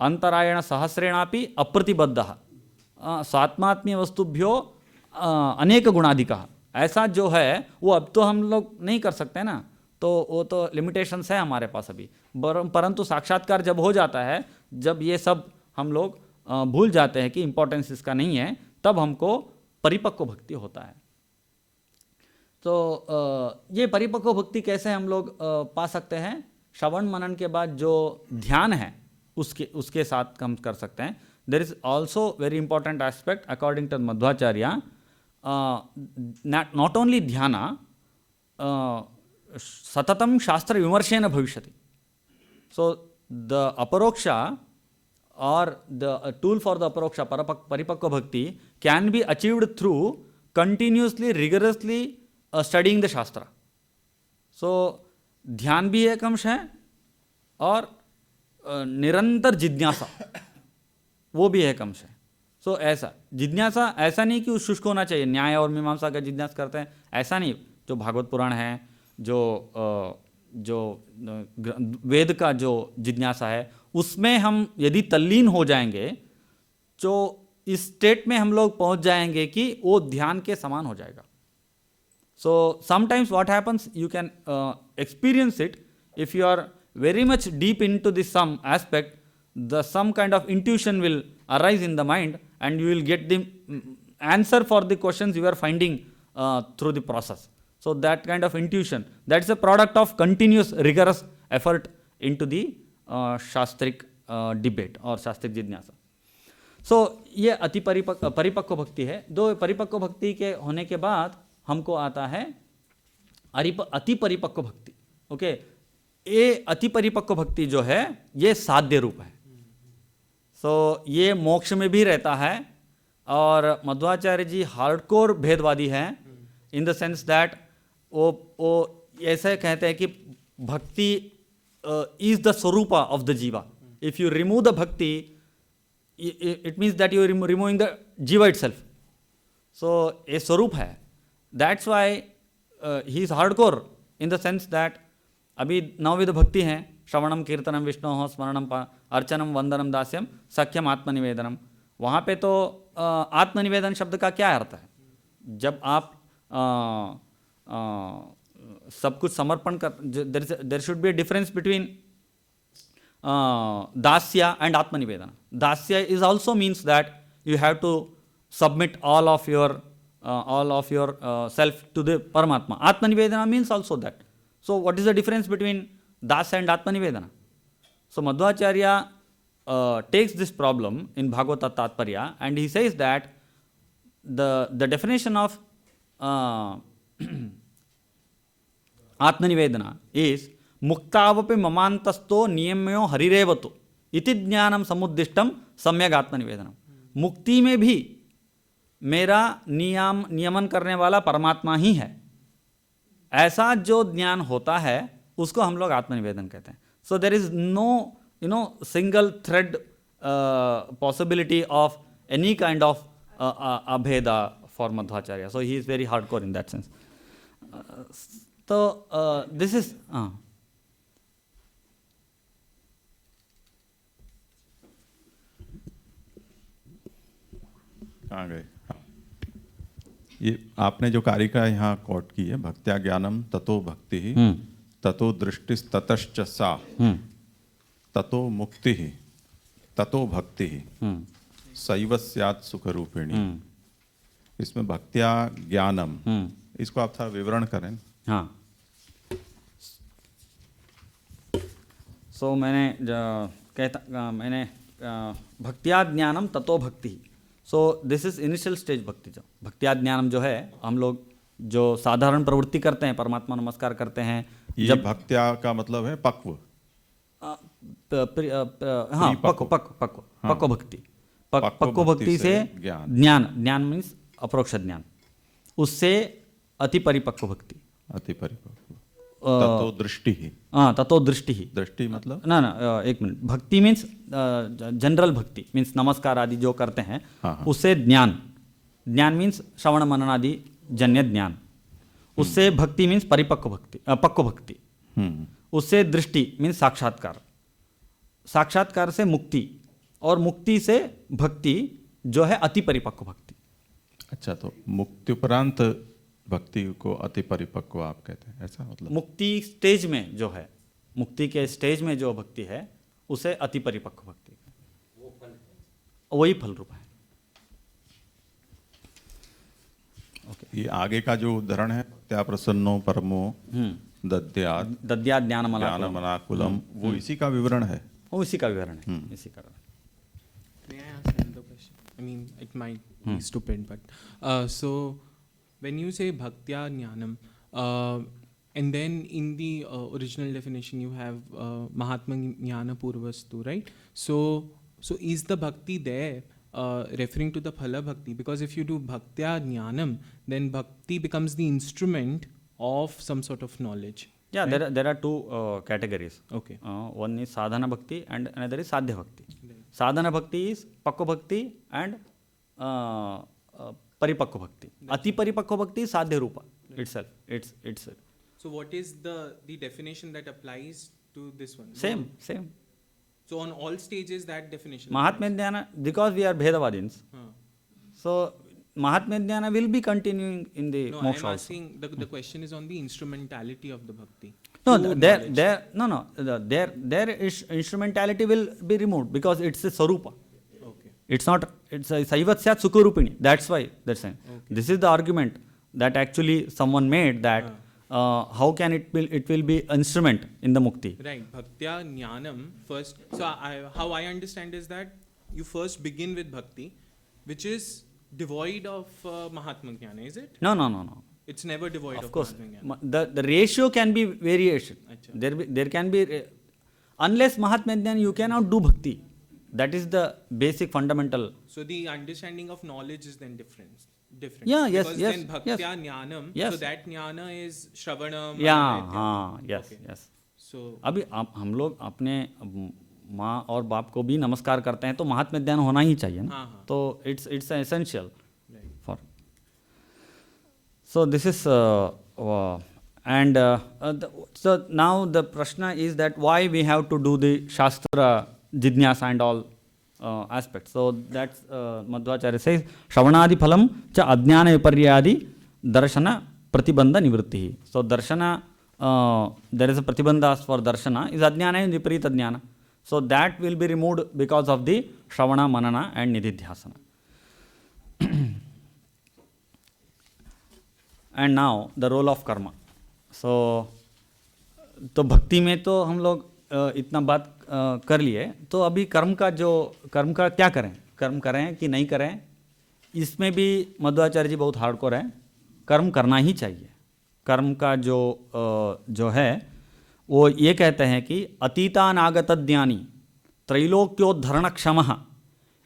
अंतरायण सहस्रेणापि अप्रतिबद्धः स्वात्मात्मीय वस्तुभ्यो अनेक गुणाधिकः. ऐसा जो है वो अब तो हम लोग नहीं कर सकते ना, तो वो तो लिमिटेशंस है हमारे पास अभी. परंतु साक्षात्कार जब हो जाता है, जब ये सब हम लोग भूल जाते हैं कि इम्पोर्टेंस इसका नहीं है, तब हमको परिपक्व भक्ति होता है. तो ये परिपक्व भक्ति कैसे हम लोग पा सकते हैं? श्रवण मनन के बाद जो ध्यान है उसके साथ हम कर सकते हैं. There is also very important aspect according to Madhvacharya. Not only dhyana, सततम शास्त्र विमर्शेन भविष्यति. So the aparoksha or the tool for the aparoksha paripakva bhakti can be achieved through continuously rigorously studying the shastra. So ध्यान भी एक अंश है और निरंतर जिज्ञासा, वो भी एक अंश है। सो ऐसा जिज्ञासा, ऐसा नहीं कि उस शुष्क होना चाहिए, न्याय और मीमांसा का जिज्ञासा करते हैं ऐसा नहीं। जो भागवत पुराण है, जो वेद का जो जिज्ञासा है, उसमें हम यदि तल्लीन हो जाएंगे तो इस स्टेट में हम लोग पहुंच जाएंगे कि वो ध्यान के समान हो जाएगा। So sometimes what happens, you can experience it if you are very much deep into the some aspect, some kind of intuition will arise in the mind and you will get the answer for the questions you are finding through the process. So that kind of intuition, that's a product of continuous rigorous effort into the शास्त्रिक debate और शास्त्रिक जिज्ञासा। So ये अति परिपक्व भक्ति है। दो परिपक्व भक्ति के होने के बाद हमको आता है अति परिपक्व भक्ति। ओके, ये अति परिपक्व भक्ति जो है ये साध्य रूप है। सो ये मोक्ष में भी रहता है। और मध्वाचार्य जी हार्डकोर भेदवादी हैं इन द सेंस दैट वो ऐसे कहते हैं कि भक्ति इज द स्वरूप ऑफ द जीवा। इफ यू रिमूव द भक्ति, it means that you removing the जीवा इटसेल्फ। सो ये स्वरूप है। That's why he is hardcore in the sense that अभी नवविध भक्ति हैं, श्रवणम कीर्तनम विष्णोः स्मरणम अर्चनम वंदनम दास्यम सख्यम आत्मनिवेदनम। वहाँ पे तो आत्मनिवेदन शब्द का क्या अर्थ है? जब आप सब कुछ समर्पण कर, there should be a difference between dasya and atmanivedana. Dasya is also means that you have to submit all of your self to the Paramatma. Atmanivedana means also that. So what is the difference between Dasa and Atmanivedana? So Madhvacharya takes this problem in Bhagavata Tatparya and he says that the definition of Atmanivedana is muktavapi mamantasto niyamyo harirevato iti jnanam samuddishtam samyak Atmanivedanam। मुक्ति में भी मेरा नियमन करने वाला परमात्मा ही है, ऐसा जो ज्ञान होता है उसको हम लोग आत्मनिवेदन कहते हैं। So there is no single thread possibility of any kind of abheda for Madhvacharya. So he is very hardcore in that sense. तो दिस इज कहाँ गए? ये आपने जो कारिका यहाँ कोट की है, भक्त्या ज्ञानम ततो भक्ति ततो दृष्टि ततश्च सा ततो मुक्ति ततो भक्ति सैव स्यात् सुख रूपिणी। इसमें भक्त्या ज्ञानम, इसको आप थोड़ा विवरण करें। हाँ, सो मैंने भक्त्या ज्ञानम ततो भक्ति। सो दिस इज इनिशियल स्टेज भक्ति। जो भक्त्या ज्ञानम जो है, हम लोग जो साधारण प्रवृत्ति करते हैं, परमात्मा नमस्कार करते हैं, जब भक्त्या का मतलब है पक्व। हाँ, पक्व भक्ति। पक्व भक्ति से ज्ञान मीन्स अपरोक्ष ज्ञान, उससे अति परिपक्व भक्ति। अति परिपक्व ततो दृष्टि ही। हाँ, ततो दृष्टि ही। दृष्टि मतलब ना एक मिनट। भक्ति मीन्स जनरल भक्ति मीन्स नमस्कार आदि जो करते हैं। हाँ। उससे ज्ञान मीन्स श्रवण मनन आदि जन्य ज्ञान। उससे भक्ति मीन्स परिपक्व भक्ति, पक्व भक्ति। उससे दृष्टि मीन्स साक्षात्कार से मुक्ति, और मुक्ति से भक्ति जो है अति परिपक्व भक्ति। अच्छा, तो मुक्ति उपरांत भक्ति को अति परिपक्व आप कहते हैं, ऐसा मतलब? मुक्ति स्टेज में जो है, मुक्ति के स्टेज में जो भक्ति है उसे अति परिपक्व भक्ति, वही फल रूप है। ये आगे का जो उदाहरण है, त्या प्रसन्नो परमो दद्यात् ज्ञानमनाकुलम, वो इसी का विवरण है। वो इसी का विवरण है, इसी का। May I ask another question? I mean, it might be stupid, but so when you say bhaktya jnanam, and then in the original definition you have mahatma jnana purvastu, right? So is the bhakti there referring to the phala bhakti? Because if you do bhaktya jnanam, then bhakti becomes the instrument of some sort of knowledge. Yeah, there are two categories. Okay. One is sadhana bhakti and another is sadhya bhakti. Sadhana bhakti is pakva bhakti and paripakva bhakti. Ati paripakva bhakti is sadhya rupa itself. It's So what is the definition that applies to this one? same. So on all stages that definition. Mahatmya Jnana, because we are Bhedavadins, Huh. so Mahatmya Jnana will be continuing in the No, moksha I'm also. asking the question is on the instrumentality of the bhakti. No, Through knowledge. their instrumentality will be removed because it's a sarupa. Okay. It's not, it's a saivat syat sukarupini. That's why they're saying. This is the argument that actually someone made that how can it will be instrument in the mukti. Right. Bhaktya jnanam first. So how I understand is that you first begin with bhakti, which is devoid of Mahatma Jnana, is it? No. It's never devoid of, Of course, Mahatma Jnana. the ratio can be variation. Acha. There can be, unless Mahatma Jnana, you cannot do bhakti. That is the basic fundamental. So the understanding of knowledge is then different. Yeah, yes, Because yes, then bhaktya jnanam, Yes. so that jnana is shravanam. Yeah, हाँ, yes, Okay. yes. So अभी हम लोग अपने माँ और बाप को भी नमस्कार करते हैं तो महात्म्य ज्ञान होना ही चाहिए ना. हाँ. तो it's essential right. For. So this is and so now the prashna is that why we have to do the shastra jidnyasa and all aspects. So that's Madhvacharya says shravanadi phalam cha ajnana viparyadi darshana pratibandha nivritti. So darshana there is a pratibandha for darshana is ajnana and viparita jnana. So that will be removed because of the shravana manana and nididhyasana. And now the role of karma. So तो भक्ति में तो हम लोग इतना बात कर लिए. तो अभी कर्म का क्या करें, कर्म करें कि नहीं करें, इसमें भी मध्वाचार्य जी बहुत हार्डकोर है. कर्म करना ही चाहिए. कर्म का जो है वो ये कहते हैं कि अतीतानागत ज्ञानी त्रैलोक्योद्धरण क्षमः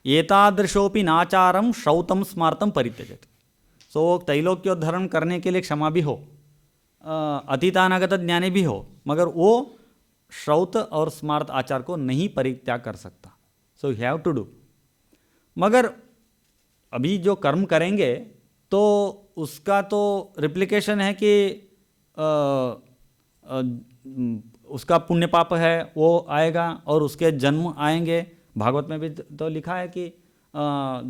एतादृशोपि नाचारम श्रौतम स्मार्तम परित्यजेत. सो त्रैलोक्योद्धरण करने के लिए क्षमा भी हो, अतीतानागत ज्ञानी भी हो, मगर वो श्रौत और स्मार्त आचार को नहीं परित्याग कर सकता. So you have to do. मगर अभी जो कर्म करेंगे तो उसका तो रिप्लिकेशन है कि उसका पुण्य पाप है वो आएगा और उसके जन्म आएंगे. भागवत में भी तो लिखा है कि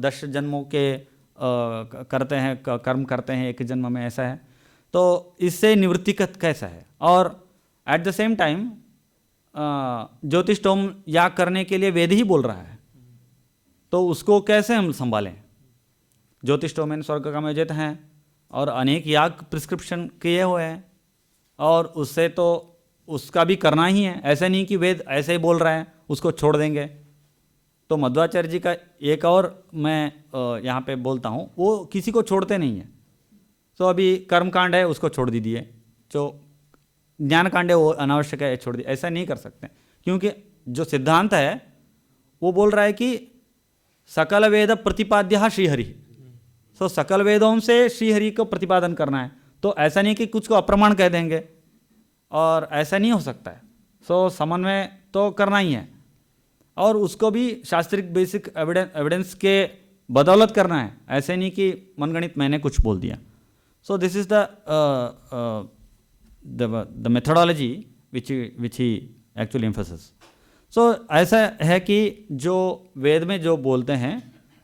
10 जन्मों के करते हैं, कर्म करते हैं एक जन्म में, ऐसा है. तो इससे निवृत्ति कैसा है. और एट द सेम टाइम ज्योतिषोम याग करने के लिए वेद ही बोल रहा है, तो उसको कैसे हम संभालें. ज्योतिषोमेन स्वर्ग का मेजित हैं और अनेक याग प्रिस्क्रिप्शन किए हुए हैं और उससे तो उसका भी करना ही है. ऐसे नहीं कि वेद ऐसे ही बोल रहा है उसको छोड़ देंगे. तो मध्वाचार्य जी का एक और मैं यहाँ पे बोलता हूँ, वो किसी को छोड़ते नहीं हैं. तो अभी कर्म कांड है उसको छोड़ दीजिए, जो ज्ञान कांड है वो अनावश्यक है छोड़ दीजिए, ऐसा नहीं कर सकते. क्योंकि जो सिद्धांत है वो बोल रहा है कि सकल वेद प्रतिपाद्य श्रीहरि. सो सकल वेदों से श्रीहरि को प्रतिपादन करना है. तो ऐसा नहीं कि कुछ को अप्रमाण कह देंगे, और ऐसा नहीं हो सकता है. सो समन्वय तो करना ही है और उसको भी शास्त्रिक बेसिक एविडेंस के बदौलत करना है. ऐसे नहीं कि मनगणित मैंने कुछ बोल दिया. So this is the methodology which he actually emphasis. So ऐसा है कि जो वेद में जो बोलते हैं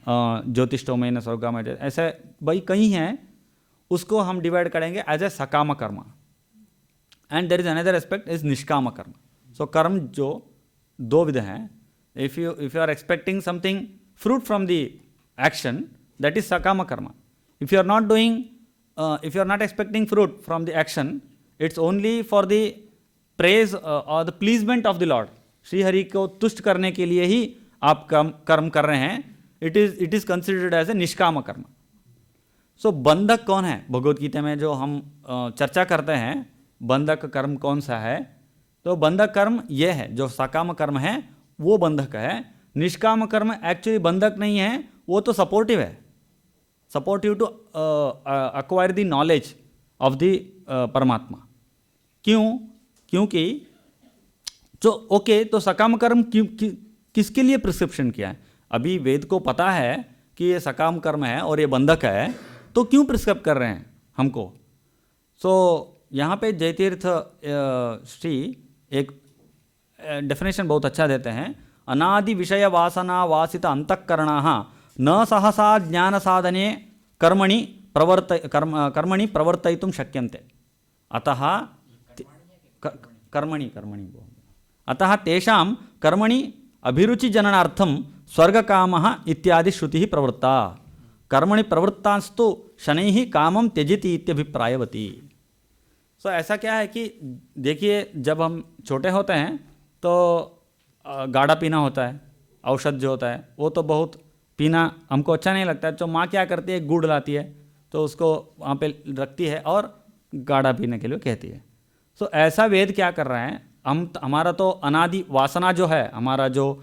ज्योतिषोमेन स्वर्गम, ऐसा भाई कहीं हैं, उसको हम डिवाइड करेंगे as a sakama karma and there is another aspect is nishkama karma. सो कर्म जो दो विध हैं. If you are expecting something fruit from the action, that is sakama karma. If you are not doing, if you are not expecting fruit from the action, it's only for the praise or the pleasement of the Lord. Shri Hari को तुष्ट करने के लिए ही आप कर्म कर रहे हैं. It is considered as a निष्काम कर्म. So बंधक कौन है भगवद गीता में जो हम चर्चा करते हैं, बंधक कर्म कौन सा है. तो बंधक कर्म ये है, जो सकाम कर्म है वो बंधक है. निष्काम कर्म एक्चुअली बंधक नहीं है, वो तो सपोर्टिव है. Supportive to acquire the knowledge of the paramatma. क्यों? क्योंकि जो ओके, तो सकाम कर्म किसके लिए प्रिस्क्रिप्शन किया है? अभी वेद को पता है कि ये सकाम कर्म है और ये बंधक है, तो क्यों प्रिस्क्राइब कर रहे हैं हमको? सो यहाँ पे जयतीर्थ श्री एक डेफिनेशन बहुत अच्छा देते हैं। अनादि विषय वासना वासित अंतःकरणाः न सहसा ज्ञान साधने कर्मणि प्रवर्तयितुं शक्यन्ते। अतः कर्मणि अतः तेषां कर्मणि अभिरुचिजननार्थं स्वर्गकामः इत्यादि श्रुतिः प्रवृत्ता। कर्मणि प्रवृत्तांस्तु शनैः कामं त्यजति इत्यभिप्रायवती। सो ऐसा क्या है कि देखिए, जब हम छोटे होते हैं तो गाढ़ा पीना होता है, औषध जो होता है वो तो बहुत पीना हमको अच्छा नहीं लगता है, तो माँ क्या करती है, गुड़ लाती है तो उसको वहाँ पे रखती है और गाढ़ा पीने के लिए कहती है। सो ऐसा वेद क्या कर रहा है, हमारा तो अनादि वासना जो है, हमारा जो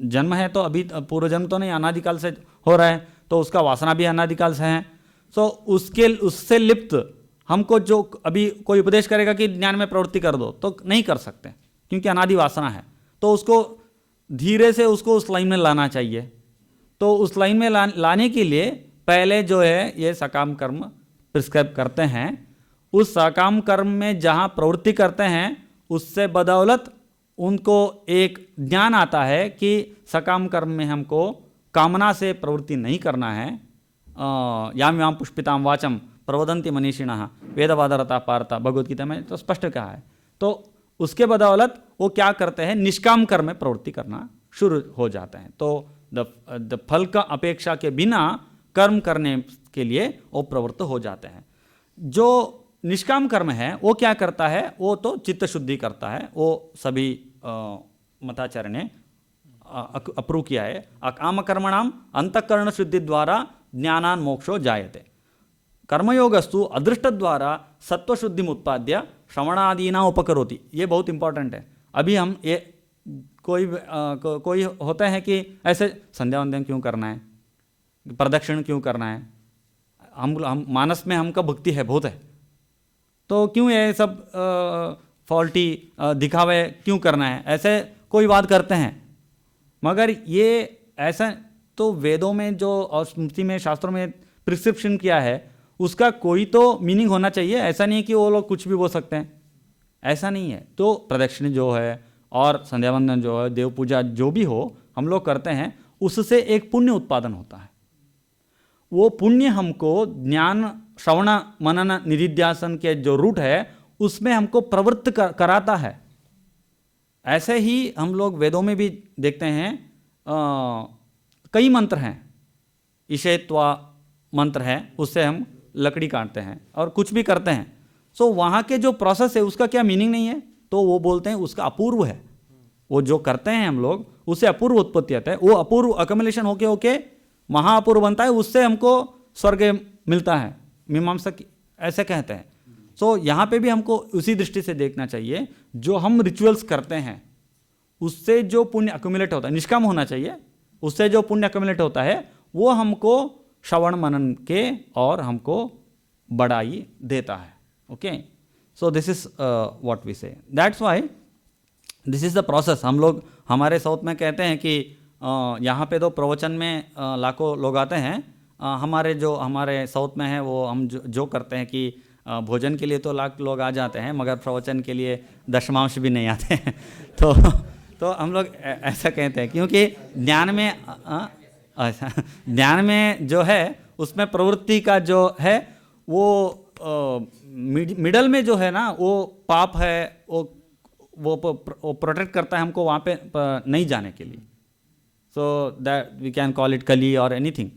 जन्म है तो अभी पूर्व जन्म तो नहीं, अनादिकाल से हो रहा है, तो उसका वासना भी अनादिकाल से है। सो उससे लिप्त हमको जो अभी कोई उपदेश करेगा कि ज्ञान में प्रवृत्ति कर दो, तो नहीं कर सकते क्योंकि अनादि वासना है। तो उसको धीरे से उसको उस लाइन में लाना चाहिए। तो उस लाइन में लाने के लिए पहले जो है ये सकाम कर्म प्रिस्क्राइब करते हैं। उस सकाम कर्म में जहाँ प्रवृत्ति करते हैं उससे बदौलत उनको एक ज्ञान आता है कि सकाम कर्म में हमको कामना से प्रवृत्ति नहीं करना है। याम याम पुष्पिताम वाचम प्रवदंती मनीषिणः वेदवादरता पारता, भगवद गीता में तो स्पष्ट कहा है। तो उसके बदौलत वो क्या करते हैं, निष्काम कर्म में प्रवृत्ति करना शुरू हो जाते हैं। तो द फल का अपेक्षा के बिना कर्म करने के लिए वो प्रवृत्त हो जाते हैं। जो निष्काम कर्म है वो क्या करता है, वो तो चित्त शुद्धि करता है। वो सभी मताचार्य ने अप्रूव किया है। अकाम कर्मणाम अंतःकरण शुद्धि द्वारा ज्ञानान मोक्षो जायते। कर्मयोगस्तु अदृष्ट द्वारा सत्वशुद्धिम उत्पाद्य श्रवणादीना उपकरोति। ये बहुत इंपॉर्टेंट है। अभी हम ये कोई होते हैं कि ऐसे संध्या वंदन क्यों करना है, प्रदक्षिण क्यों करना है, हम मानस में हमका भक्ति है बहुत है, तो क्यों ये सब फॉल्टी दिखावे क्यों करना है, ऐसे कोई बात करते हैं। मगर ये ऐसा तो वेदों में जो और स्मृति में शास्त्रों में प्रिस्क्रिप्शन किया है उसका कोई तो मीनिंग होना चाहिए। ऐसा नहीं है कि वो लोग कुछ भी बोल सकते हैं, ऐसा नहीं है। तो प्रदक्षिण जो है और संध्या वंदन जो है, देव पूजा जो भी हो हम लोग करते हैं, उससे एक पुण्य उत्पादन होता है। वो पुण्य हमको ज्ञान श्रवण मनन निधिध्यासन के जो रूट है उसमें हमको प्रवृत्त कराता है। ऐसे ही हम लोग वेदों में भी देखते हैं, कई मंत्र हैं, ईशेत्वा मंत्र है, उससे हम लकड़ी काटते हैं और कुछ भी करते हैं। सो वहाँ के जो प्रोसेस है उसका क्या मीनिंग नहीं है, तो वो बोलते हैं उसका अपूर्व है। वो जो करते हैं हम लोग उससे अपूर्व उत्पत्ति आता है। वो अपूर्व अकमलेशन होके होके महाअपूर्व बनता है, उससे हमको स्वर्ग मिलता है। मीमांसक ऐसे कहते हैं। सो यहाँ पे भी हमको उसी दृष्टि से देखना चाहिए, जो हम रिचुअल्स करते हैं उससे जो पुण्य अक्यूमुलेट होता है, निष्काम होना चाहिए, उससे जो पुण्य अक्यूमुलेट होता है वो हमको श्रवण मनन के और हमको बढ़ाई देता है। Okay, so this is what we say, that's why this is the process. हम लोग हमारे साउथ में कहते हैं कि यहाँ पे तो प्रवचन में लाखों लोग आते हैं। हमारे साउथ में है वो हम जो करते हैं कि भोजन के लिए तो लाख लोग आ जाते हैं, मगर प्रवचन के लिए दशमांश भी नहीं आते हैं। तो हम लोग ऐसा कहते हैं क्योंकि ज्ञान में जो है उसमें प्रवृत्ति का जो है वो मिडल में जो है ना वो पाप है, वो प्रोटेक्ट करता है हमको वहाँ पे नहीं जाने के लिए। So that we can call it कली और anything.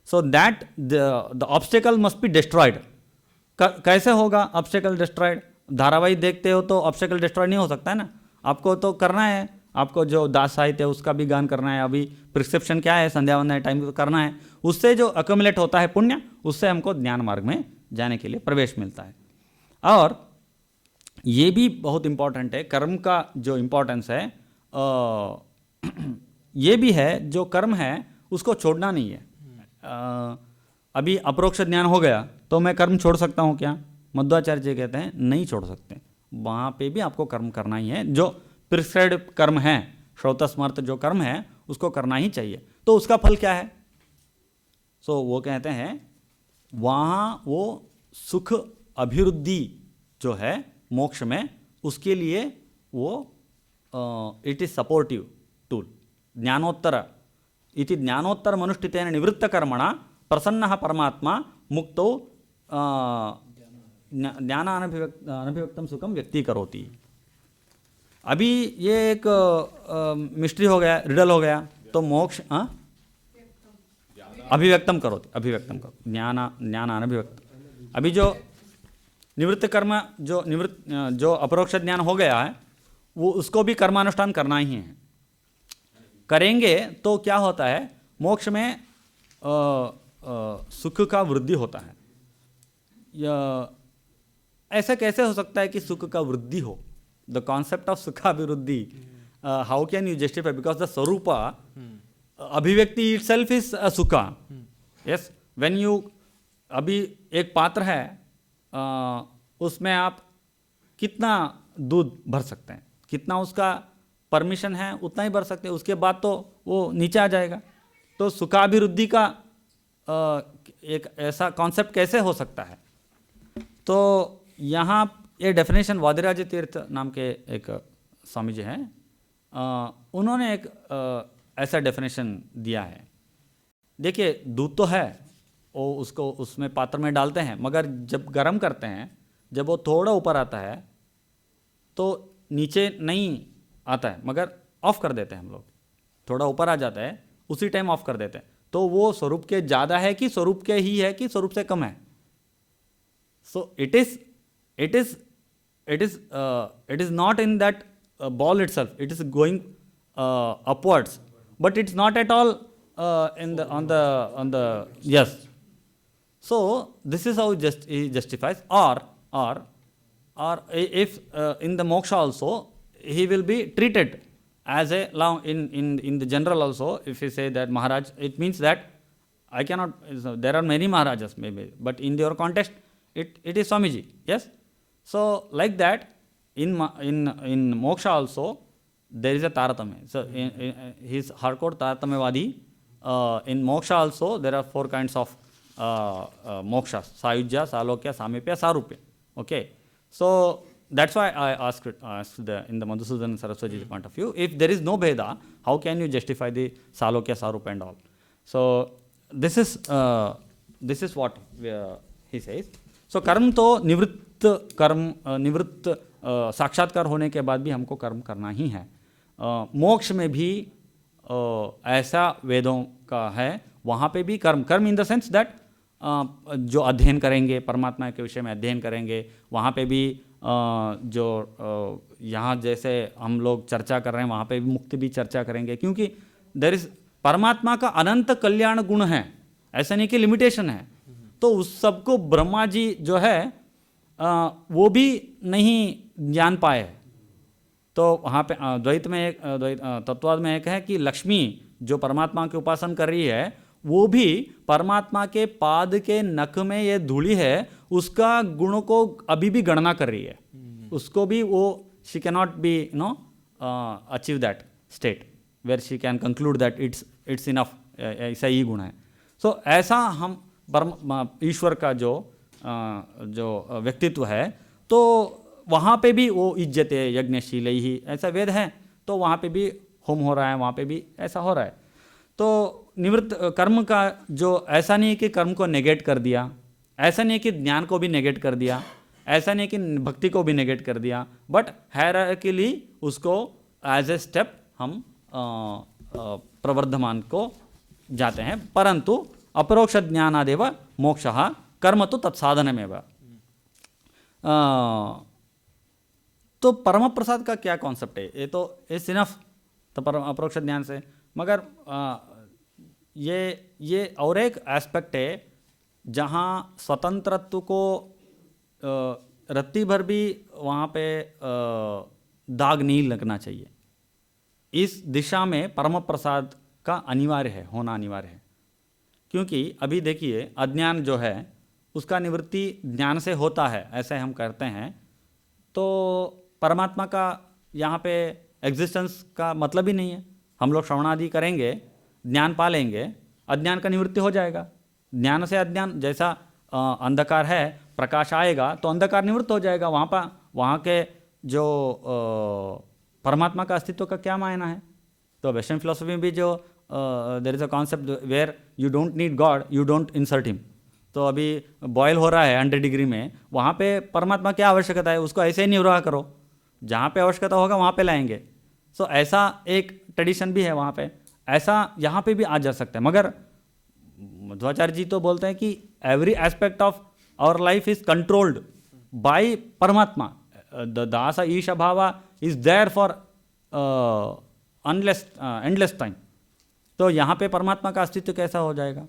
So that the obstacle must be destroyed. कैसे होगा ऑब्स्टेकल डिस्ट्रॉयड? धारावाहिक देखते हो तो ऑब्स्टेकल डिस्ट्रॉयड नहीं हो सकता है ना। आपको तो करना है, आपको जो दास साहित्य है उसका भी गान करना है। अभी प्रिस्क्रिप्शन क्या है, संध्या वंदन टाइम तो करना है। उससे जो अक्यूमुलेट होता है पुण्य, उससे हमको ज्ञान मार्ग में जाने के लिए प्रवेश मिलता है। और ये भी बहुत इम्पॉर्टेंट है, कर्म का जो इम्पोर्टेंस है ये भी है, जो कर्म है उसको छोड़ना नहीं है। अभी अप्रोक्ष ज्ञान हो गया तो मैं कर्म छोड़ सकता हूँ क्या? मध्वाचार्य जी कहते हैं नहीं छोड़ सकते, वहाँ पे भी आपको कर्म करना ही है। जो प्रिस्क्राइब्ड कर्म है, श्रौतस्मर्त जो कर्म है उसको करना ही चाहिए। तो उसका फल क्या है? सो वो कहते हैं वहाँ वो सुख अभिवृद्धि जो है मोक्ष में, उसके लिए वो इट इज सपोर्टिव टूल। ज्ञानोत्तर इति ज्ञानोत्तर मनुष्ठितेन निवृत्त कर्मणा प्रसन्नः परमात्मा मुक्तो ज्ञान अनभिव्यक्तं सुखम व्यक्तीकरोति। अभी ये एक मिस्ट्री हो गया, रिडल हो गया। तो मोक्ष अभिव्यक्तम करोति, अभिव्यक्तम करो, ज्ञान अनभिव्यक्त। अभी जो निवृत्त कर्म जो अपरोक्ष ज्ञान हो गया है, वो उसको भी कर्मानुष्ठान करना ही है। करेंगे तो क्या होता है, मोक्ष में सुख का वृद्धि होता है। ऐसा कैसे हो सकता है कि सुख का वृद्धि हो? The concept of sukhabhivriddhi, how can you justify? Because the svarupa abhivyakti itself is sukha. Yes, when you, अभी एक पात्र है, उसमें आप कितना दूध भर सकते हैं, कितना उसका परमिशन है उतना ही भर सकते हैं, उसके बाद तो वो नीचे आ जाएगा। तो सुखाभिवृद्धि का एक ऐसा कॉन्सेप्ट कैसे हो सकता है? तो यहाँ ये डेफिनेशन वादिराज तीर्थ नाम के एक स्वामी जी हैं, उन्होंने एक ऐसा डेफिनेशन दिया है। देखिए, दूध तो है, वो उसको उसमें पात्र में डालते हैं, मगर जब गर्म करते हैं, जब वो थोड़ा ऊपर आता है तो नीचे नहीं आता है, मगर ऑफ कर देते हैं हम लोग। थोड़ा ऊपर आ जाता है, उसी टाइम ऑफ कर देते हैं। तो वो स्वरूप के ज़्यादा है कि स्वरूप के ही है कि स्वरूप से कम है? So it is not in that ball itself, it is going upwards, but it's not at all on the yes. So this is how he justifies, or if in the moksha also he will be treated as a law in the general also. If you say that Maharaj, it means that I cannot, there are many Maharajas maybe, but in your context it is Swamiji. Yes, so like that in moksha also there is a taratamya. So he is hardcore taratamyavadi. In moksha also there are 4 kinds of moksha: sayujya, salokya, samipya, sarupya. Okay, so that's why I asked in the Madhusudan Saraswati's point of view, if there is no Bheda, how can you justify the salokya, sarupya and all? So this is what he says. So कर्म तो निवृत्त साक्षात्कार होने के बाद भी हमको कर्म करना ही है। मोक्ष में भी ऐसा वेदों का है, वहाँ पे भी कर्म इन द सेंस दैट जो अध्ययन करेंगे, परमात्मा के विषय में अध्ययन करेंगे, वहाँ पे भी जो यहाँ जैसे हम लोग चर्चा कर रहे हैं, वहाँ पे भी मुक्ति भी चर्चा करेंगे, क्योंकि देयर इज परमात्मा का अनंत कल्याण गुण है, ऐसा नहीं कि लिमिटेशन है। तो उस सबको ब्रह्मा जी जो है वो भी नहीं जान पाए। तो वहाँ पे द्वैत में एक तत्ववाद में एक है कि लक्ष्मी जो परमात्मा की उपासना कर रही है, वो भी परमात्मा के पाद के नख में ये धूली है, उसका गुणों को अभी भी गणना कर रही है। उसको भी वो she can not be achieve that state where she can conclude that it's enough, ऐसा ही गुण है। सो ऐसा हम ईश्वर का जो व्यक्तित्व है, तो वहाँ पे भी वो इज्जत है, यज्ञशील ही ऐसा वेद है, तो वहाँ पे भी होम हो रहा है, वहाँ पे भी ऐसा हो रहा है। तो निवृत्त कर्म का जो ऐसा नहीं कि कर्म को नेगेट कर दिया, ऐसा नहीं कि ज्ञान को भी नेगेट कर दिया, ऐसा नहीं कि भक्ति को भी नेगेट कर दिया, बट हायरार्किली उसको एज ए स्टेप हम प्रवर्धमान को जाते हैं। परंतु अपरोक्ष ज्ञानादेव मोक्षः कर्म तो तत्साधनमेव। तो परम प्रसाद का क्या कॉन्सेप्ट है? ये तो इट्स इनफ तो अपरोक्ष ज्ञान से, मगर ये और एक एस्पेक्ट है जहाँ स्वतंत्रत्व को रत्ती भर भी वहाँ पे दाग नहीं लगना चाहिए। इस दिशा में परम प्रसाद का अनिवार्य है, होना अनिवार्य है। क्योंकि अभी देखिए अज्ञान जो है उसका निवृत्ति ज्ञान से होता है, ऐसे हम करते हैं, तो परमात्मा का यहाँ पे एग्जिस्टेंस का मतलब ही नहीं है। हम लोग श्रवणादि करेंगे, ज्ञान पा लेंगे, अज्ञान का निवृत्ति हो जाएगा। ज्ञान से अज्ञान, जैसा अंधकार है, प्रकाश आएगा तो अंधकार निवृत्त हो जाएगा। वहाँ के जो परमात्मा का अस्तित्व का क्या मायना है? तो वेस्टर्न फिलोसफी में भी जो there is a concept where you don't need God, you don't insert him. तो अभी बॉयल हो रहा है 100 डिग्री में, वहाँ पे परमात्मा क्या आवश्यकता है, उसको ऐसे ही निर्वाह करो, जहाँ पे आवश्यकता होगा वहाँ पे लाएंगे। सो ऐसा एक ट्रेडिशन भी है वहाँ पे, ऐसा यहाँ पे भी आ जा सकता है। मगर मध्वाचार्य जी तो बोलते हैं कि every aspect of our life is controlled by Paramatma. The das ish bhav is there for endless time. तो यहाँ पे परमात्मा का अस्तित्व कैसा हो जाएगा?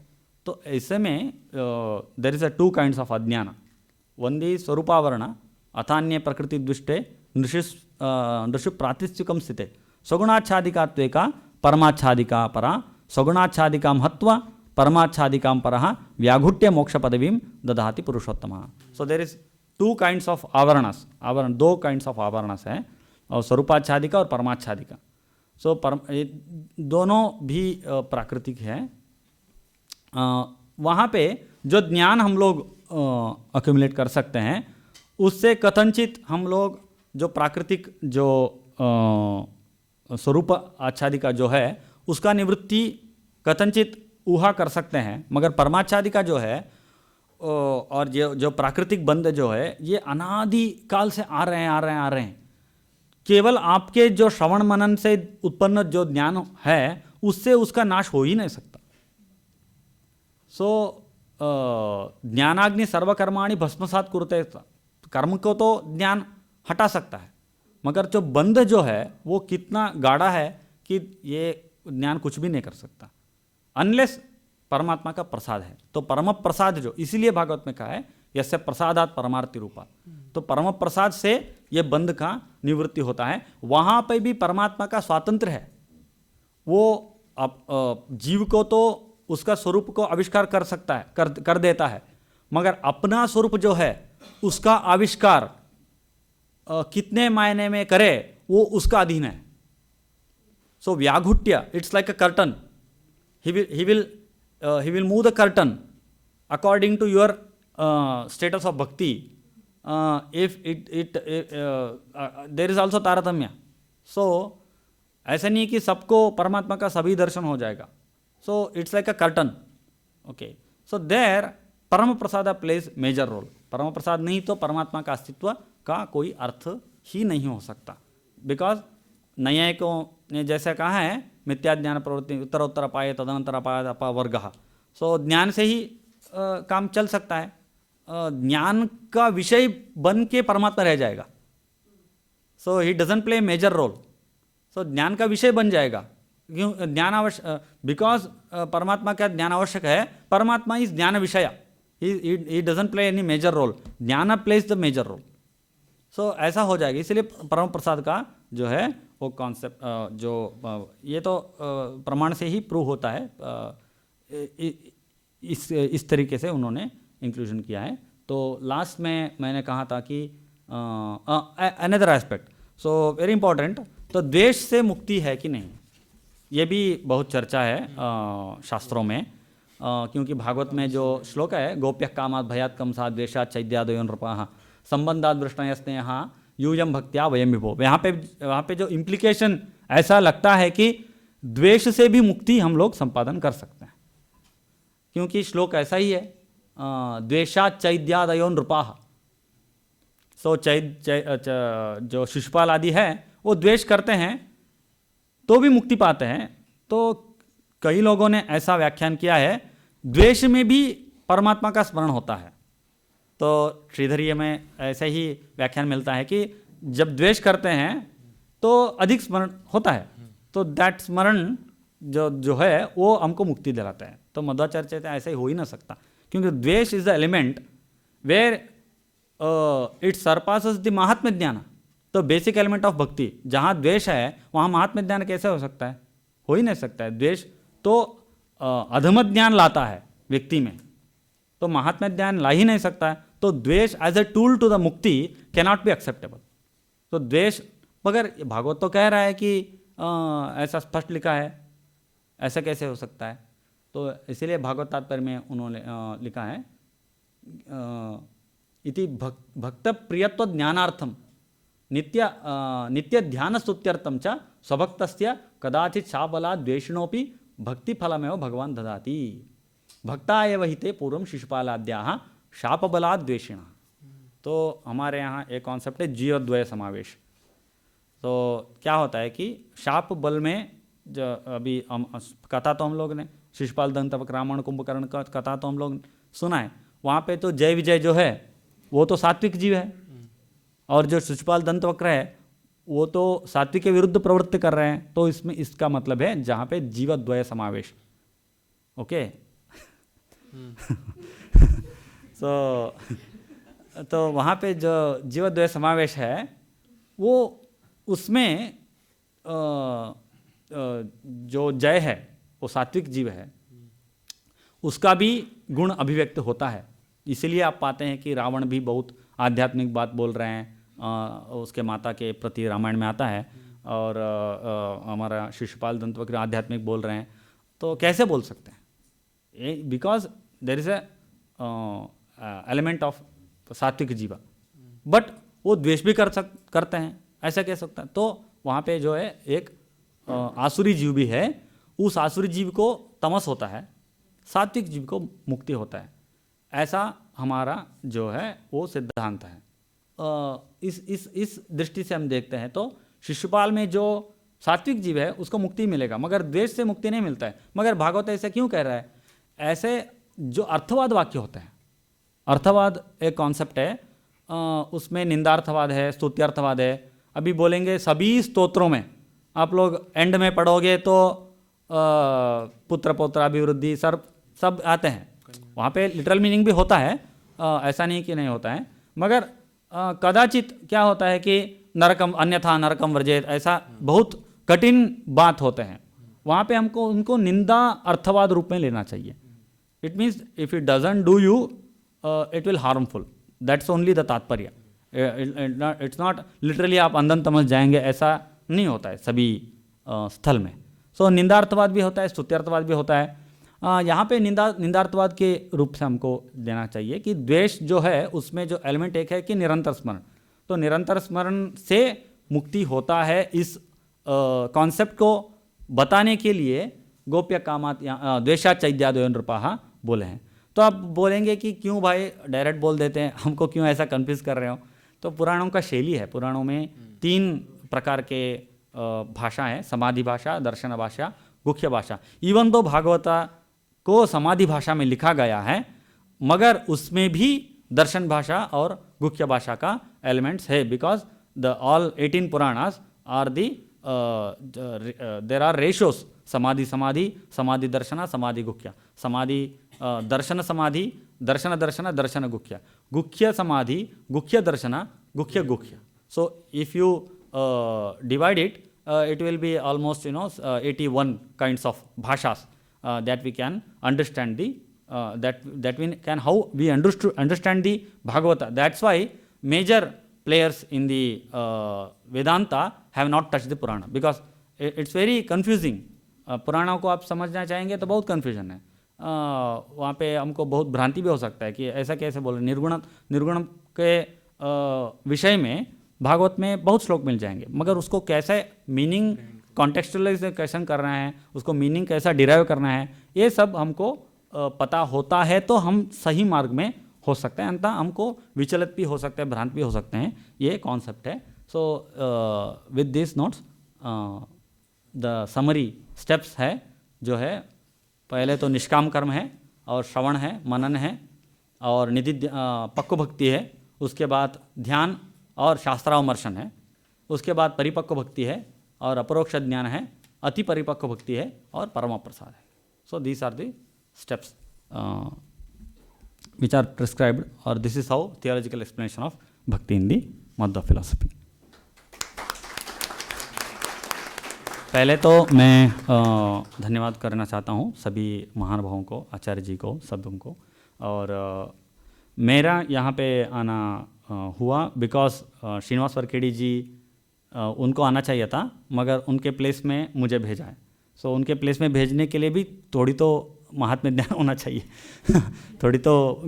तो ऐसे में there is a 2 kinds of agyan. वंदी स्वरूपावरण अथान्य प्रकृति दृष्टे नृषु प्रातिस्थिकम स्थिते स्वगुणाच्छादिकात्वे का परमाच्छादिका परा स्वगुणाच्छादिका हत्वा परमाच्छादिकां परः व्याघुट्य मोक्ष पदवीं ददाति पुरुषोत्तमः। So there is 2 kinds of avaranas, avarana 2 kinds of आवरणस है, और स्वरूपाच्छादिका और परमाच्छादिका। सो दोनों भी प्राकृतिक है। वहाँ पे जो ज्ञान हम लोग अक्यूमुलेट कर सकते हैं, उससे कथनचित हम लोग जो प्राकृतिक जो स्वरूप आच्छादिका जो है उसका निवृत्ति कथनचित ऊहा कर सकते हैं। मगर परमाच्छादिका जो है और जो प्राकृतिक बंध जो है, ये अनादि काल से आ रहे हैं। केवल आपके जो श्रवण मनन से उत्पन्न जो ज्ञान है उससे उसका नाश हो ही नहीं सकता। सो ज्ञानाग्नि सर्वकर्माणि भस्मसात कुरुते। कर्म को तो ज्ञान हटा सकता है, मगर जो बंध जो है वो कितना गाढ़ा है कि ये ज्ञान कुछ भी नहीं कर सकता अनलेस परमात्मा का प्रसाद है। तो परम प्रसाद जो, इसीलिए भागवत में कहा है यस्य प्रसादात परमार्थि रूपा। तो परम प्रसाद से ये बंध का निवृत्ति होता है। वहाँ पर भी परमात्मा का स्वातंत्र है। वो जीव को तो उसका स्वरूप को आविष्कार कर सकता है, कर देता है, मगर अपना स्वरूप जो है उसका आविष्कार कितने मायने में करे वो उसका अधीन है। So vyaghutya, it's like a curtain. he will move the curtain according to your status of bhakti. If there is also तारतम्य। सो ऐसा नहीं कि सबको परमात्मा का सभी दर्शन हो जाएगा। So it's like a curtain. Okay, so there param prasad pledge major role. परम प्रसाद नहीं तो परमात्मा का अस्तित्व का कोई अर्थ ही नहीं हो सकता। बिकॉज न्यायिकों ने जैसे कहा है, मिथ्या ज्ञान प्रवृत्ति उत्तरोत्तर अपाय तदनंतर अपाय अपवर्ग। सो ज्ञान से ही काम चल सकता है। ज्ञान का विषय बन के परमात्मा रह जाएगा। So he doesn't play major role. So ज्ञान का विषय बन जाएगा। क्यों? ज्ञान आवश्यक, बिकॉज परमात्मा का ज्ञान आवश्यक है। परमात्मा is gyan vishay, he doesn't play any major role, gyan plays the major role. So ऐसा हो जाएगा। इसलिए परम प्रसाद का जो है वो कॉन्सेप्ट जो ये तो प्रमाण से ही प्रूव होता है। इस तरीके से उन्होंने इंक्लूजन किया है। तो लास्ट में मैंने कहा था कि another aspect, so very important, तो द्वेष से मुक्ति है कि नहीं, ये भी बहुत चर्चा है शास्त्रों में। क्योंकि भागवत में जो श्लोक है, गोप्य कामात् भयात् कमसात् द्वेषात् चैद्यादयो नृपाः संबंधात् वृष्णयस्नेह यूयम भक्त्या वयम विभो। वहाँ पे जो इम्प्लीकेशन ऐसा लगता है कि द्वेष से भी मुक्ति हम लोग संपादन कर सकते हैं, क्योंकि श्लोक ऐसा ही है, द्वेषात् चैद्यादयो नृपाः। सो जो शिशुपाल आदि है वो द्वेष करते हैं तो भी मुक्ति पाते हैं। तो कई लोगों ने ऐसा व्याख्यान किया है, द्वेष में भी परमात्मा का स्मरण होता है। तो श्रीधरीय में ऐसे ही व्याख्यान मिलता है कि जब द्वेष करते हैं तो अधिक स्मरण होता है। तो दैट स्मरण जो है वो हमको मुक्ति दिलाता है। तो मध्वाचार्य कहते हैं ऐसा ही हो ही ना सकता, क्योंकि द्वेष is the element where it surpasses the mahatmya jnana. तो बेसिक एलिमेंट ऑफ भक्ति, जहाँ द्वेष है वहाँ महात्म्य ज्ञान कैसे हो सकता है? हो ही नहीं सकता है। द्वेष तो अधम ज्ञान लाता है व्यक्ति में। तो महात्म्य ज्ञान ला ही नहीं सकता है, तो dvesh as a tool to the mukti can not be acceptable. तो द्वेष, मगर भागवत तो कह रहा है कि ऐसा स्पष्ट लिखा है, ऐसा कैसे हो सकता है? तो इसीलिए भागवत तात्पर्य में उन्होंने लिखा है इति भक्त प्रियत्व ज्ञानार्थम नित्य ध्यान स्तुत्यर्थम च स्वभक्तस्य कदाचित शाबला द्वेषिणोपि भक्ति फलमेव भगवान ददाति भक्ता एव हिते पूर्वम शिशुपालाद्याः शापबला द्वेषिण। तो हमारे यहाँ एक कॉन्सेप्ट है जीवद्वय समावेश। तो क्या होता है कि शाप बल में जो अभी कथा तो हम लोग ने शिशुपाल दंतवक्र रावण कुंभकर्ण का कथा तो हम लोग सुना है, वहाँ पे तो जय विजय जो है वो तो सात्विक जीव है, और जो शिशुपाल दंतवक्र है वो तो सात्विक के विरुद्ध प्रवृत्ति कर रहे हैं। तो इसमें इसका मतलब है जहाँ पे जीवद्वय समावेश। ओके तो वहाँ पे जो जीवद्वय समावेश है वो उसमें जो जय है वो सात्विक जीव है, उसका भी गुण अभिव्यक्त होता है। इसीलिए आप पाते हैं कि रावण भी बहुत आध्यात्मिक बात बोल रहे हैं, उसके माता के प्रति रामायण में आता है, और हमारा शिशुपाल दंतवक्र आध्यात्मिक बोल रहे हैं। तो कैसे बोल सकते हैं? Because there is a element of satvik jiva, but वो द्वेष भी करते हैं, ऐसा कह सकता है। तो वहाँ पे जो है एक आसुरी जीव भी है, उस आसुरी जीव को तमस होता है, सात्विक जीव को मुक्ति होता है। ऐसा हमारा जो है वो सिद्धांत है। इस दृष्टि से हम देखते हैं तो शिशुपाल में जो सात्विक जीव है उसको मुक्ति मिलेगा, मगर द्वेष से मुक्ति नहीं मिलता है। मगर भागवत ऐसे क्यों कह रहा है? ऐसे जो अर्थवाद वाक्य होते हैं, अर्थवाद एक कॉन्सेप्ट है, उसमें निंदार्थवाद है, स्तुत्यर्थवाद है। अभी बोलेंगे सभी स्तोत्रों में आप लोग एंड में पढ़ोगे तो पुत्र पौत्राभिवृद्धि सब आते हैं, वहाँ पे लिटरल मीनिंग भी होता है, ऐसा नहीं कि नहीं होता है। मगर कदाचित क्या होता है कि नरकम अन्यथा नरकम व्रजेत, ऐसा बहुत कठिन बात होते हैं, वहाँ पे हमको उनको निंदा अर्थवाद रूप में लेना चाहिए। It means if it doesn't do you it will harmful, that's only the तात्पर्य। इट्स नॉट लिटरली आप अंधन तमस जाएंगे, ऐसा नहीं होता है सभी स्थल में। सो निंदार्थवाद भी होता है, स्तुत्यर्थवाद भी होता है। यहाँ पे निंदार्थवाद के रूप से हमको देना चाहिए कि द्वेष जो है उसमें जो एलिमेंट एक है कि निरंतर स्मरण, तो निरंतर स्मरण से मुक्ति होता है। इस कॉन्सेप्ट को बताने के लिए गोप्य कामात द्वेषात् चैद्यादयो नृपाः बोले हैं। तो आप बोलेंगे कि क्यों भाई डायरेक्ट बोल देते हैं, हमको क्यों ऐसा कन्फ्यूज कर रहे हो? तो पुराणों का शैली है, पुराणों में 3 प्रकार के भाषा है, समाधि भाषा, दर्शन भाषा, गुह्य भाषा। इवन तो भागवता को समाधि भाषा में लिखा गया है, मगर उसमें भी दर्शन भाषा और गुह्य भाषा का एलिमेंट्स है, because the all 18 Puranas are the there are ratios, समाधि समाधि, समाधि दर्शन, समाधि गुह्य, समाधि दर्शन समाधि, दर्शन दर्शन, दर्शन गुह्य, गुह्य समाधि, गुह्य दर्शन, गुह्य गुह्य। So if you divide it, it will be almost 81 kinds of bhashas that we can understand the that we can how we understand the Bhagavata. That's why major players in the Vedanta have not touched the Purana, because it's very confusing. पुराणों को आप समझना चाहेंगे तो बहुत कन्फ्यूजन है, वहाँ पे हमको बहुत भ्रांति भी हो सकता है कि ऐसा कैसे बोल रहे। निर्गुण के विषय में भागवत में बहुत श्लोक मिल जाएंगे, मगर उसको कैसे मीनिंग कॉन्टेक्चुअलाइजेशन करना है, उसको मीनिंग कैसा डिराइव करना है, ये सब हमको पता होता है तो हम सही मार्ग में हो सकते हैं, अंततः हमको विचलित भी हो सकते हैं, भ्रांत भी हो सकते हैं। ये कॉन्सेप्ट है। So with this notes the summary steps है जो है, पहले तो निष्काम कर्म है, और श्रवण है, मनन है, और निधि पक्व भक्ति है, उसके बाद ध्यान और शास्त्रावमर्शन है, उसके बाद परिपक्व भक्ति है, और अपरोक्ष ज्ञान है, अति परिपक्व भक्ति है, और परम प्रसाद है। So these are the steps which are prescribed, और this is how theological explanation of bhakti in the Madhva philosophy. पहले तो मैं धन्यवाद करना चाहता हूँ सभी महानुभावों को, आचार्य जी को, सबों को, और मेरा यहाँ पे आना हुआ बिकॉज श्रीनिवास वरखेड़ी जी उनको आना चाहिए था, मगर उनके प्लेस में मुझे भेजा है। सो उनके प्लेस में भेजने के लिए भी थोड़ी तो महात्म्य ज्ञान होना चाहिए थोड़ी तो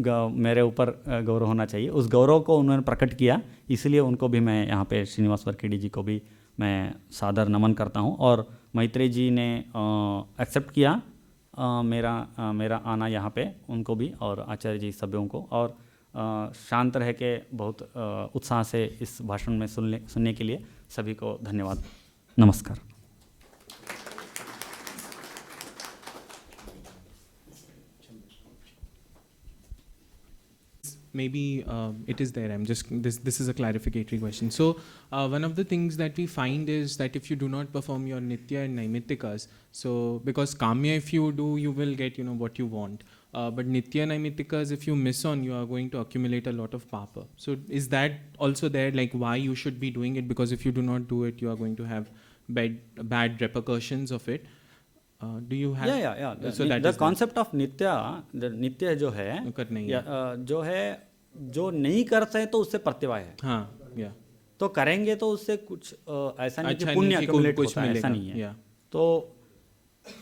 मेरे ऊपर गौरव होना चाहिए। उस गौरव को उन्होंने प्रकट किया, इसलिए उनको भी मैं यहाँ पे श्रीनिवास वरखेड़ी जी को भी मैं सादर नमन करता हूँ। और मैत्री जी ने एक्सेप्ट किया मेरा आना यहाँ पे, उनको भी और आचार्य जी सभ्यों को, और शांत रह के बहुत उत्साह से इस भाषण में सुनने के लिए सभी को धन्यवाद। नमस्कार। Maybe it is there. I'm just this is a clarificatory question. So one of the things that we find is that if you do not perform your nitya and naimittikas, so because kamya if you do, you will get what you want. But nitya and naimittikas, if you miss on, you are going to accumulate a lot of papa. So is that also there, like why you should be doing it? Because if you do not do it, you are going to have bad repercussions of it. Do you have? Yeah. So that the is concept of nitya, the nitya जो है, करना ही है। जो है, जो नहीं करते हैं तो उससे प्रत्यवाय है। हाँ, या तो करेंगे तो उससे कुछ ऐसा नहीं अच्छा कि पुण्य नहीं कि accumulate कुछ होता है, ऐसा नहीं है। या तो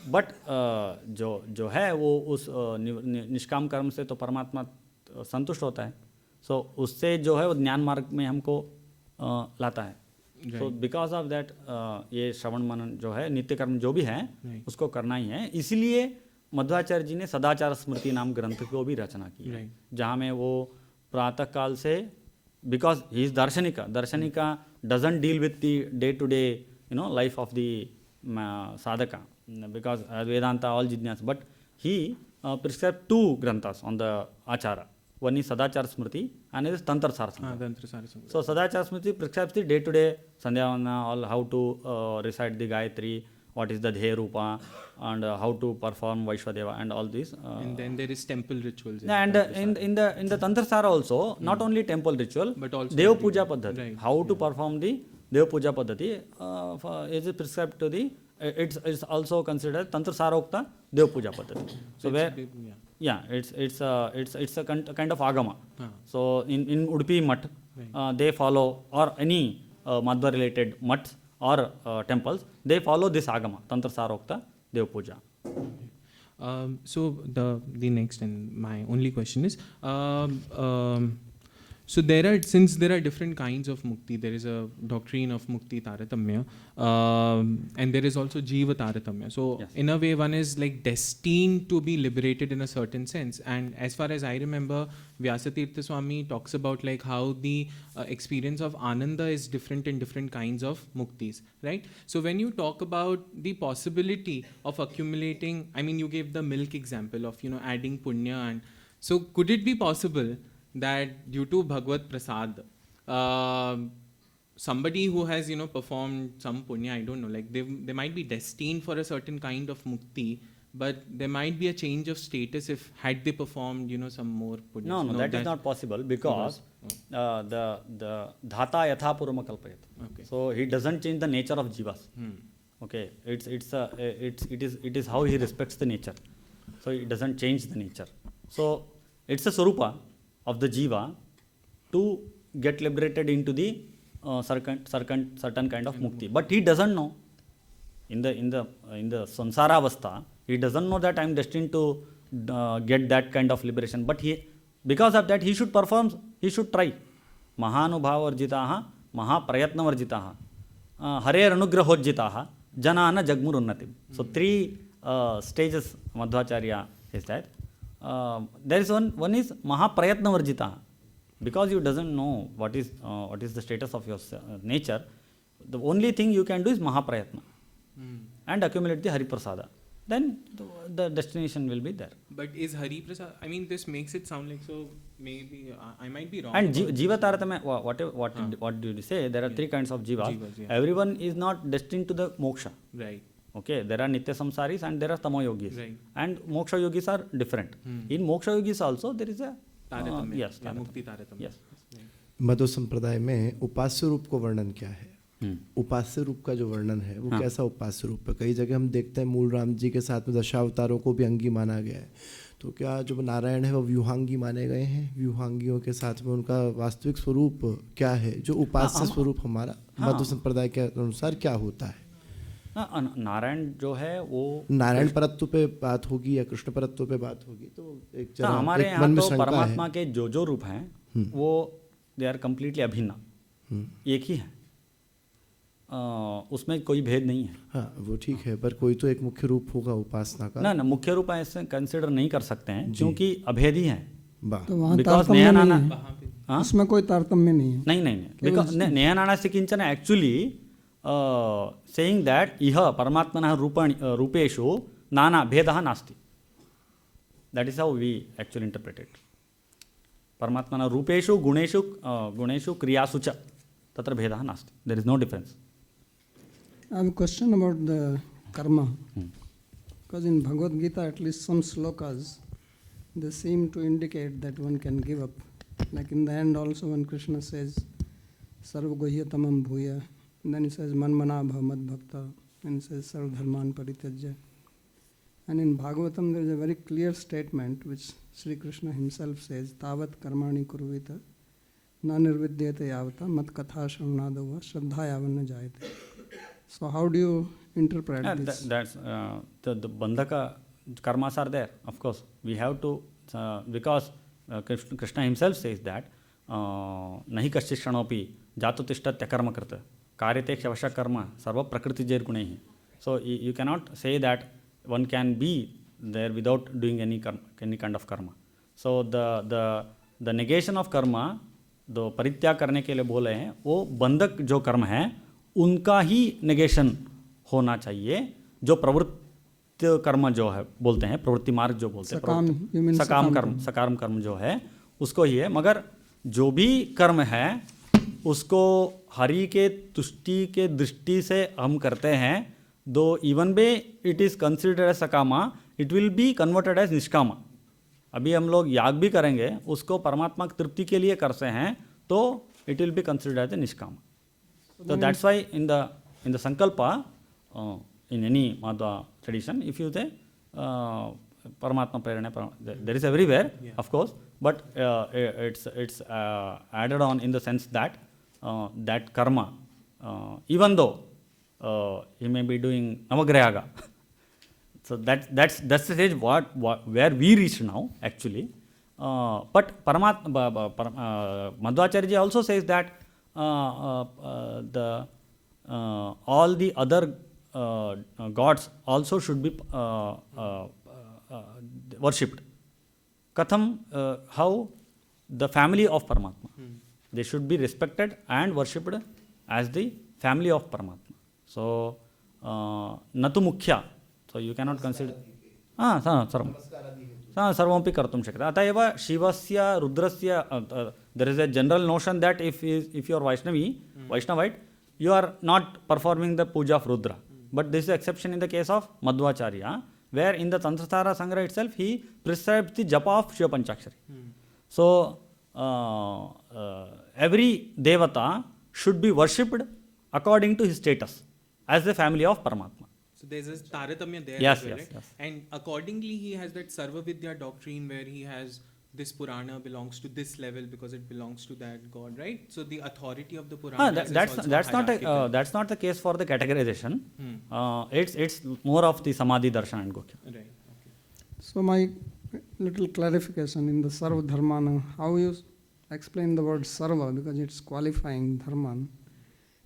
बट जो है वो उस निष्काम कर्म से तो परमात्मा संतुष्ट होता है। सो उससे जो है वो ज्ञान मार्ग में हमको लाता है। सो बिकॉज ऑफ दैट ये श्रवण मनन जो है, नित्य कर्म जो भी है उसको करना ही है। इसीलिए मध्वाचार्य जी ने सदाचार स्मृति नाम ग्रंथ को भी रचना की है, जहाँ में वो प्रातः काल से, because he is darshanika doesn't deal with the day to day life of the sadhaka, because Vedanta all jidnyas, but he prescribed two granthas on the achara. One is Sadachara Smriti and is Tantra Sarasmriti. So Sadachara Smriti prescribes the day-to-day Sandhyavana, all how to recite the Gayatri, what is the Dheya Rupa, and how to perform Vaishwadeva and all these. And then there is temple rituals. And in the Tantra Sara also, not only temple ritual, but also Deva Puja Paddhati. Right. How to perform the Deva Puja Paddhati is prescribed to the, it's also considered Tantra Sarokta Deva Puja Paddhati. So where, it's a kind of agama. So in Udupi Mutt, they follow, or any Madhva related mutts or temples, they follow this agama, Tantra Sarokta Deva Puja. So the next and my only question is, so since there are different kinds of mukti, there is a doctrine of mukti taratamya, and there is also jiva taratamya. So yes, in a way, one is like destined to be liberated in a certain sense. And as far as I remember, Vyasatirtha Swami talks about like how the experience of ananda is different in different kinds of muktis, right? So when you talk about the possibility of accumulating, I mean, you gave the milk example of adding punya, and so could it be possible that due to Bhagavad Prasad, somebody who has performed some punya, I don't know, like they might be destined for a certain kind of mukti, but there might be a change of status if had they performed some more punya. No, that is not possible, because the dhata yatha purama kalpayat. Okay. So he doesn't change the nature of jivas. Okay, it is how he respects the nature. So it doesn't change the nature. So it's a swarupa of the jiva to get liberated into the certain kind of mukti, but he doesn't know. In the samsara avastha, he doesn't know that I am destined to get that kind of liberation. But because of that, he should perform. He should try. Mahanubhavarjitaha, mahaprayatnavarjitaha, harer anugrahojjitaha, janana jagmurunnatim. So 3 stages Madhvacharya is that. There is one is mahaprayatnavarjitaha. Because you doesn't know what is the status of your nature, the only thing you can do is mahaprayatna and accumulate the Hari Prasada. Then the destination will be there. But is Hari Prasad, I mean, this makes it sound like, so maybe I might be wrong. And jiva taratamya, what do you say? There are 3 kinds of jivas. Everyone is not destined to the moksha. Right. Okay, there are nitya samsaris and there are tamo yogis. Right. And moksha yogis are different. In moksha yogis also there is a तारतम्य, yes, या मुक्ति तारतम्य. yes. मधु संप्रदाय में उपास्य रूप को वर्णन क्या है? उपास्य रूप का जो वर्णन है वो कैसा उपास्य रूप है? कई जगह हम देखते हैं मूल राम जी के साथ में दशावतारों को भी अंगी माना गया है, तो क्या जो नारायण है वो व्यूहांगी माने गए हैं? व्यूहांगियों के साथ में उनका वास्तविक स्वरूप क्या है? जो उपास्य स्वरूप हमारा मध्व संप्रदाय के अनुसार क्या होता है? नारायण जो है वो नारायण परत्व पे बात होगी या कृष्ण परत्व पे बात होगी, तो एक जरा हमारे एक यहाँ मन में तो शंका है। परमात्मा के जो रूप हैं वो दे आर कम्प्लीटली अभिन्न, एक ही है, उसमें कोई भेद नहीं है। हाँ वो ठीक है, पर कोई तो एक मुख्य रूप होगा उपासना का। ना मुख्य रूप ऐसे कंसिडर नहीं कर सकते हैं क्योंकि अभेद ही है। वाह। तो वहाँ बिकॉज तारतम्य नहीं है, हाँ? उसमें कोई तारतम्य नहीं है। नहीं बिकॉज नेहनाना से किंचन एक्चुअली सेइंग दैट इह परमात्मनः रूपेषु नाना भेदः नास्ति, that is how we actually interpret it. परमात्मनः रूपेषु गुणेषु क्रियासु च तत्र भेदः नास्ति, there is no difference. I have a question about the karma. Because in Bhagavad Gita, at least some slokas, they seem to indicate that one can give up. Like in the end also when Krishna says, Sarva Guhyatamam Bhuya, and then he says, Manmana Bhav Mad Bhakta, and he says, Sarva Dharman Parityajya. And in Bhagavatam there is a very clear statement which Sri Krishna himself says, Tavat Karmani Kurvita, Na Nirvidyate Yavata, Mat Katha Shavnadava, Shraddha Yavanna Jayate. So how do you interpret this? That's the bandhaka karmas are there. Of course, we have to because Krishna himself says that nahi kaschit ksanopi jatutishtatya karma krita karyate kshavasha karma sarva prakriti jair gunaihi. So you cannot say that one can be there without doing any kind of karma. So the negation of karma, जो परित्याग करने के लिए बोले हैं, वो बंधक जो कर्म है उनका ही नेगेशन होना चाहिए। जो प्रवृत्ति कर्म जो है बोलते हैं, प्रवृत्ति मार्ग जो बोलते हैं, सकाम कर्म जो है उसको ही है। मगर जो भी कर्म है उसको हरि के तुष्टि के दृष्टि से हम करते हैं, though even be it is considered as sakama, it will be converted as nishkama. अभी हम लोग याग भी करेंगे, उसको परमात्मा की तृप्ति के लिए करते हैं, तो it will be considered as a nishkama. So that's why in the sankalpa in any Madhva tradition, if you say Paramatma Prerana, there is everywhere, of course, but it's added on in the sense that that karma, even though he may be doing Navagrayaga, so that's the stage where we reach now actually. But Madhvacharya also says that all the other gods also should be worshipped. Katham, how the family of Paramatma, they should be respected and worshipped as the family of Paramatma. So natu mukhya, so you cannot consider सर्वमपि कर्तुं शक्यते। अतः एव शिवस्य रुद्रस्य there is a general notion that if you are Vaishnavite, you are not performing the puja of Rudra. But this is exception in the case of Madhvacharya, where in the Tantrasara Sangra itself he prescribes the japa of Shiva Panchakshari. So every devata should be worshipped according to his status as the family of Paramatma. So there's a Taratamya there Yes, as well, yes, right? yes. And accordingly he has that Sarva Vidya doctrine where he has this Purana belongs to this level because it belongs to that god, right? So the authority of the Purana that's not the case for the categorization. It's more of the Samadhi Darshan and Gokhya. Right. Okay. So my little clarification in the Sarva Dharmana, how you explain the word Sarva, because it's qualifying Dharman,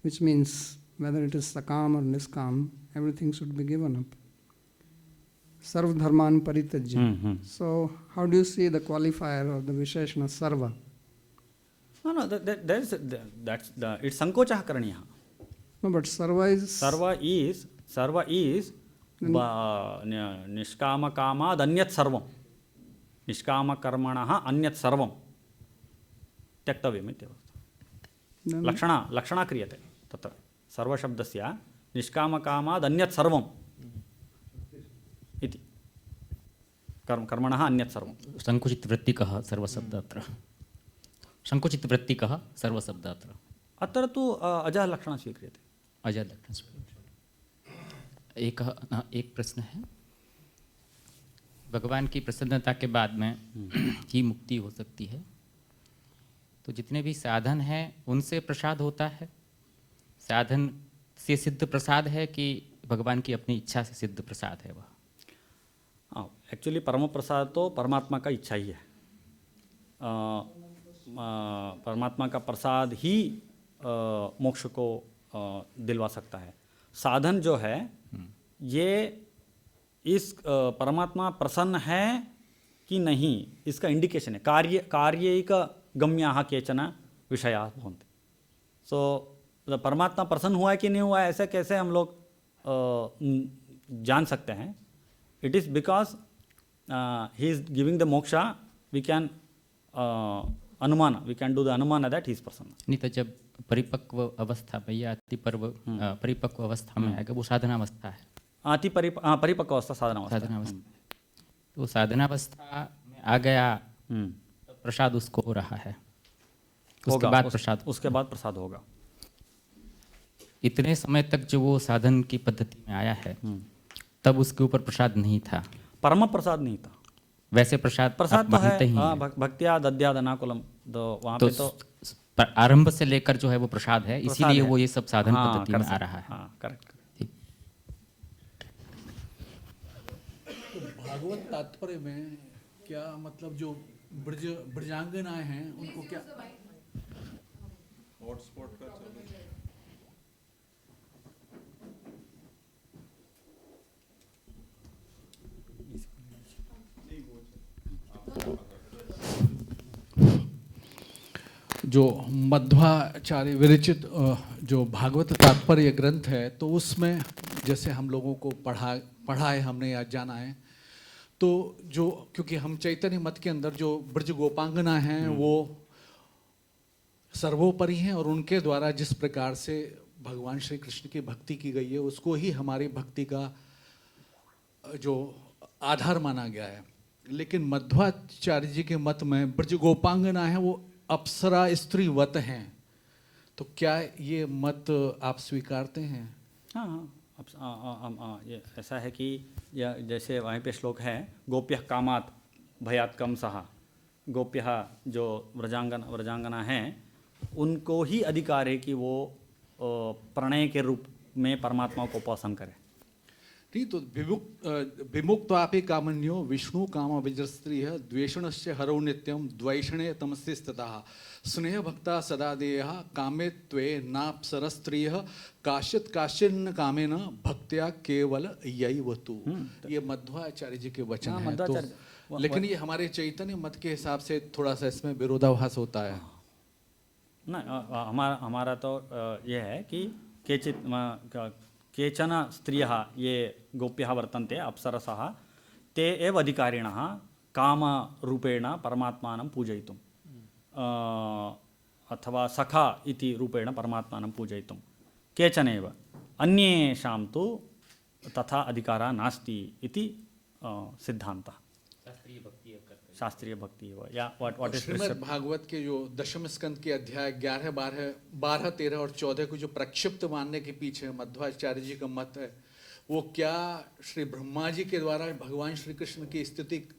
which means whether it is Sakam or Niskam, everything should be given up. Sarva Dharman Parityajya. So how do you see the qualifier or the Visheshana Sarva? No, it's Sankocha Karaniya. No, but Sarva is Nishkama Kama Danyat Sarvam. Nishkama Karmanaha Anyat Sarvam. Tyaktavim ityavastha. Lakshana kriyate. Tatra. Sarva Shabdasya Nishkama Kama Danyat Sarvam. इति कर्मणः अन्यत् सर्वं संकुचित वृत्तिकः सर्वशब्दात्र संकुचित वृत्तिकः सर्वशब्दात्र अत्र तु अजः लक्षणं स्वीक्रियते। अजय लक्षण। एक प्रश्न है, भगवान की प्रसन्नता के बाद में ही मुक्ति हो सकती है, तो जितने भी साधन हैं उनसे प्रसाद होता है? साधन से सिद्ध प्रसाद है कि भगवान की अपनी इच्छा से सिद्ध प्रसाद है वह? हाँ, एक्चुअली परम प्रसाद तो परमात्मा का इच्छा ही है। परमात्मा का प्रसाद ही मोक्ष को दिलवा सकता है। साधन जो है ये इस परमात्मा प्रसन्न है कि नहीं इसका इंडिकेशन है। कार्यैक गम्याः केचन विषयाः भवन्ति। सो परमात्मा प्रसन्न हुआ है कि नहीं हुआ है ऐसे कैसे हम लोग जान सकते हैं? It is because he is giving the moksha, we can anuman, we can do the anuman that he is prasanna. नहीं तो जब परिपक्व अवस्था में या परिपक्व अवस्था में आएगा वो साधनावस्था है। परिपक्व अवस्था साधनावस्था। तो साधनावस्था में आ गया तो प्रसाद उसको हो रहा है, उसके बाद प्रसाद, उसके बाद प्रसाद होगा। इतने समय तक जो वो साधन की पद्धति में आया है तब उसके ऊपर प्रसाद नहीं था, परम प्रसाद नहीं था। वैसे प्रसाद तो है, भक्त्या दद्याद अनाकुलम, तो वहाँ पे तो आरंभ से लेकर जो है वो प्रसाद है, इसीलिए वो ये सब साधन पद्धति में आ रहा है। हाँ, करेक्ट। भागवत तात्पर्य में क्या मतलब जो ब्रजांगनाएं हैं उनको क्या हॉटस्पॉट का जो मध्वाचार्य विरचित जो भागवत तात्पर्य ग्रंथ है, तो उसमें जैसे हम लोगों को पढ़ा है हमने या जाना है, तो जो क्योंकि हम चैतन्य मत के अंदर जो ब्रज गोपांगना हैं वो सर्वोपरि हैं और उनके द्वारा जिस प्रकार से भगवान श्री कृष्ण की भक्ति की गई है उसको ही हमारी भक्ति का जो आधार माना गया है। लेकिन मध्वाचार्य जी के मत में ब्रज गोपांगना है वो अप्सरा स्त्रीवत हैं, तो क्या ये मत आप स्वीकारते हैं? हाँ, ये ऐसा है कि जैसे वहीं पे श्लोक है, गोप्यः कामात् भयात् कंसः। गोप्यः जो व्रजांगना हैं उनको ही अधिकार है कि वो प्रणय के रूप में परमात्मा को पसंद करें। ठीक, तो विमुक्त्वापि कामन्यो विष्णु काम विजस्त्री द्वेषणस्य हरौ नित्यम द्वैषणे तमस्तिस्ततः स्नेह भक्ता सदा देयः कामे त्वे नाप्सरस्त्रियः काश्चिन्न कामेन भक्त्या केवल यैवतु। ये मध्वाचार्य जी के वचन हैं। तो लेकिन ये हमारे चैतन्य मत के हिसाब से थोड़ा सा इसमें विरोधाभास होता है ना। हमारा तो ये है कि केचन स्त्रियः ये गोप्यः वर्तन्ते अप्सरसः, ते एव अधिकारिणः कामरूपेण परमात्मानं पूजयितुं अथवा सखा इति रूपेण परमात्मानं पूजयितुं। केचन एव, अन्येषां तु तथा अधिकारः नास्ति इति सिद्धान्तः। शास्त्रीय भक्ति या व्हाट इज श्रीमद् भागवत के जो दशम स्कंद के अध्याय 11, 12, 13 और 14 को जो प्रक्षिप्त मानने के पीछे मध्वाचार्य जी का मत है, वो क्या श्री ब्रह्मा जी के द्वारा भगवान श्री कृष्ण की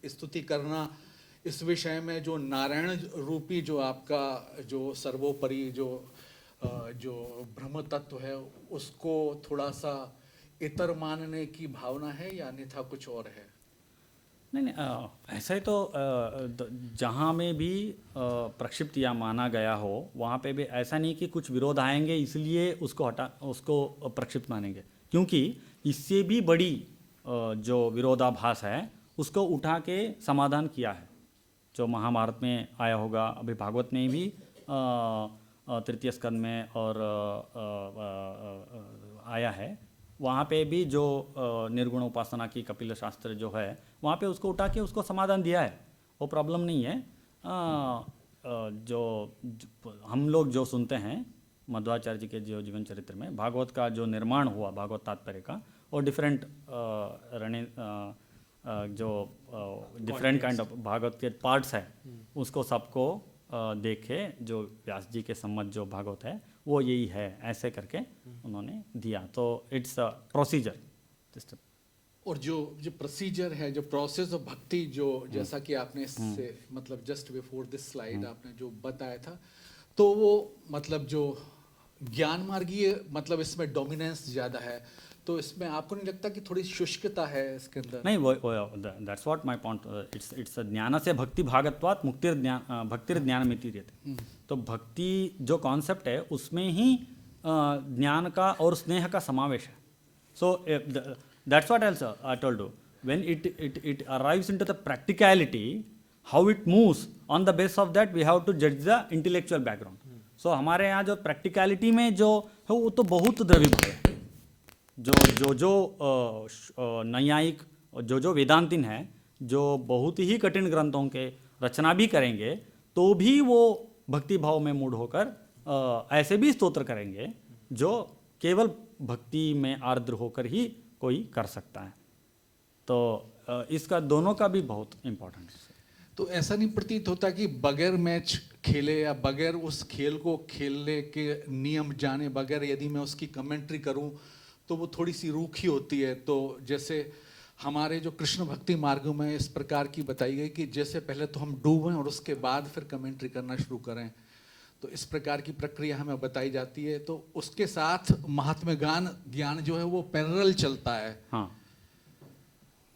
स्तुति करना, इस विषय में जो नारायण रूपी जो आपका जो सर्वोपरि जो ब्रह्म तत्व है उसको थोड़ा सा इतर मानने की भावना है या अन्यथा कुछ और है? नहीं, ऐसा ही तो जहाँ में भी प्रक्षिप्त या माना गया हो वहाँ पे भी ऐसा नहीं कि कुछ विरोध आएंगे इसलिए उसको प्रक्षिप्त मानेंगे, क्योंकि इससे भी बड़ी जो विरोधाभास है उसको उठा के समाधान किया है। जो महाभारत में आया होगा, अभी भागवत में भी तृतीय स्कंद में और आया है, वहाँ पे भी जो निर्गुण उपासना की कपिल शास्त्र जो है वहाँ पे उसको उठा के उसको समाधान दिया है। वो प्रॉब्लम नहीं है। जो हम लोग जो सुनते हैं मध्वाचार्य जी के जो जीवन चरित्र में भागवत का जो निर्माण हुआ, भागवत तात्पर्य का, और डिफरेंट जो डिफरेंट काइंड ऑफ भागवत के पार्ट्स है उसको सबको देखे जो व्यास जी के सम्मत जो भागवत है वो यही है, ऐसे करके उन्होंने दिया। तो इट्स अ प्रोसीजर। और जो प्रोसीजर है, जो प्रोसेस ऑफ भक्ति, जो जैसा कि आपने इससे मतलब जस्ट बिफोर दिस स्लाइड आपने जो बताया था, तो वो मतलब जो ज्ञान मार्गीय मतलब इसमें डोमिनेंस ज़्यादा है, तो इसमें आपको नहीं लगता कि थोड़ी शुष्कता है इसके अंदर? नहीं, वो that's what my point, it's ज्ञान से भक्ति भागत्वात् मुक्तिर ज्ञान भक्तिर ज्ञानमिति रहते। तो भक्ति जो कॉन्सेप्ट है उसमें ही ज्ञान का और स्नेह का समावेश है। So that's what else I told you, when it arrives into the practicality, how it moves, on the base of that we have to जज द इंटेलेक्चुअल बैकग्राउंड। सो हमारे यहाँ जो प्रैक्टिकलिटी में जो है वो तो बहुत द्रवीभूत है। जो नैयायिक, जो वेदांतिन है, जो बहुत ही कठिन ग्रंथों के रचना भी करेंगे तो भी वो भक्ति भाव में मूड होकर ऐसे भी स्तोत्र करेंगे जो केवल भक्ति में आर्द्र होकर ही कोई कर सकता है। तो इसका दोनों का भी बहुत इम्पोर्टेंट है। तो ऐसा नहीं प्रतीत होता कि बगैर मैच खेले या बगैर उस खेल को खेलने के नियम जाने बगैर यदि मैं उसकी कमेंट्री करूं तो वो थोड़ी सी रूखी होती है? तो जैसे हमारे जो कृष्ण भक्ति मार्ग में इस प्रकार की बताई गई कि जैसे पहले तो हम डूबें और उसके बाद फिर कमेंट्री करना शुरू करें, तो इस प्रकार की प्रक्रिया हमें बताई जाती है। तो उसके साथ महात्म्य ज्ञान जो है वो पैरेलल चलता है। हाँ,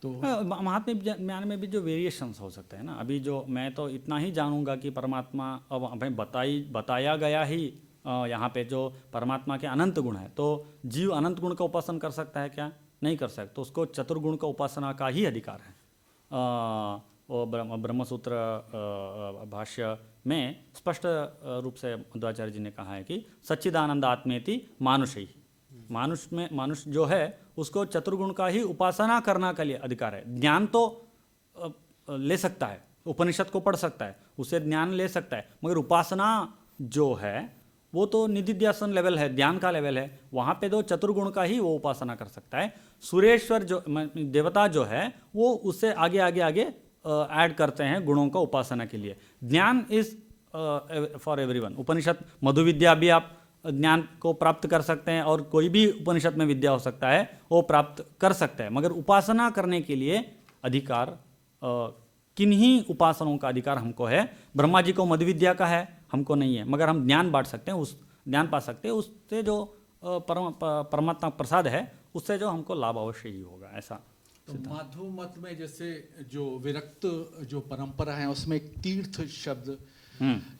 तो महात्म्य ज्ञान में भी जो वेरिएशंस हो सकते हैं ना, अभी जो मैं तो इतना ही जानूंगा कि परमात्मा, अब हमें बताया गया ही यहाँ पे जो परमात्मा के अनंत गुण है, तो जीव अनंत गुण का उपासन कर सकता है क्या? नहीं कर सकता। तो उसको चतुर्गुण का उपासना का ही अधिकार है। वो ब्रह्मसूत्र भाष्य में स्पष्ट रूप से मध्वाचार्य जी ने कहा है कि सच्चिदानंद आत्मेति मानुष ही, मानुष जो है उसको चतुर्गुण का ही उपासना करना के लिए अधिकार है। ज्ञान तो ले सकता है, उपनिषद को पढ़ सकता है, उससे ज्ञान ले सकता है, मगर उपासना जो है वो तो निधिध्यासन लेवल है, ध्यान का लेवल है। वहाँ पे तो चतुर्गुण का ही वो उपासना कर सकता है। सुरेश्वर जो देवता जो है वो उससे आगे ऐड करते हैं गुणों का उपासना के लिए। ज्ञान इज फॉर एवरीवन। उपनिषद मधु विद्या भी आप ज्ञान को प्राप्त कर सकते हैं और कोई भी उपनिषद में विद्या हो सकता है वो प्राप्त कर सकता है, मगर उपासना करने के लिए अधिकार किन्हीं उपासनाओं का अधिकार हमको है। ब्रह्मा जी को मधु विद्या का है, हमको नहीं है, मगर हम ज्ञान बांट सकते हैं, उस ज्ञान पा सकते हैं, उससे जो परमात्मा प्रसाद है उससे जो हमको लाभ अवश्य ही होगा। ऐसा तो माधव मत में जैसे जो विरक्त जो परंपरा है उसमें एक तीर्थ शब्द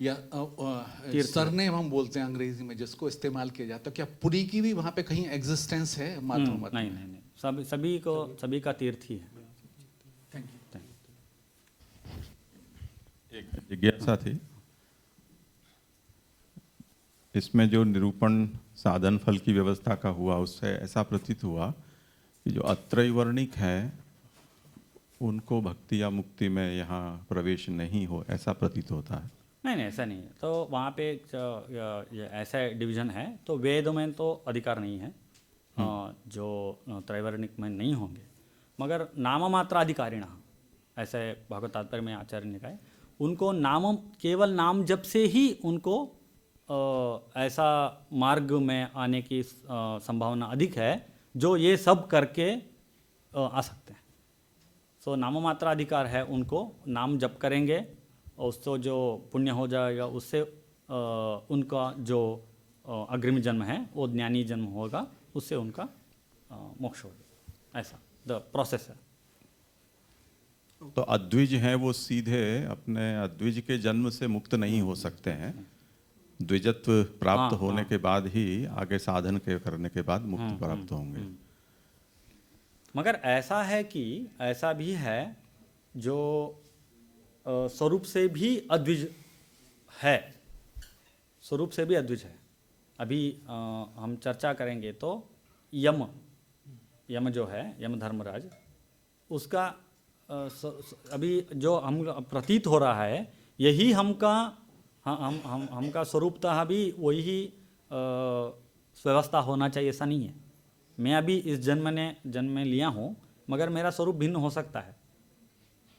या सरनेम हम बोलते हैं अंग्रेजी में, जिसको इस्तेमाल किया जाता है, क्या पुरी की भी वहाँ पे कहीं एग्जिस्टेंस है माधव मत? नहीं, सभी का तीर्थ ही है। Thank you. एक जिज्ञासा थी, इसमें जो निरूपण साधन फल की व्यवस्था का हुआ उससे ऐसा प्रतीत हुआ कि जो अत्रैवर्णिक है उनको भक्ति या मुक्ति में यहाँ प्रवेश नहीं हो, ऐसा प्रतीत होता है। नहीं, ऐसा नहीं है। तो वहाँ पे ऐसा डिवीजन है, तो वेद में तो अधिकार नहीं है जो त्रैवर्णिक में नहीं होंगे, मगर नाम मात्राधिकारिण, ऐसे भागवत तात्पर्य में आचार्य ने कहा है, उनको नाम केवल नाम जप से ही उनको ऐसा मार्ग में आने की संभावना अधिक है जो ये सब करके आ सकते हैं। सो नाम मात्रा अधिकार है उनको, नाम जप करेंगे और उससे जो पुण्य हो जाएगा उससे उनका जो अग्रिम जन्म है वो ज्ञानी जन्म होगा, उससे उनका मोक्ष होगा। ऐसा द प्रोसेस है। तो अद्विज हैं वो सीधे अपने अद्विज के जन्म से मुक्त नहीं हो सकते हैं, द्विजत्व प्राप्त होने के बाद ही आगे साधन के करने के बाद मुक्ति प्राप्त होंगे। मगर ऐसा है कि ऐसा भी है जो स्वरूप से भी अद्विज है, स्वरूप से भी अद्विज है। अभी हम चर्चा करेंगे तो यम जो है, यम धर्मराज, उसका अभी जो हम प्रतीत हो रहा है यही हमका स्वरूपतः भी वही व्यवस्था होना चाहिए, ऐसा नहीं है। मैं अभी इस जन्म में लिया हूँ मगर मेरा स्वरूप भिन्न हो सकता है,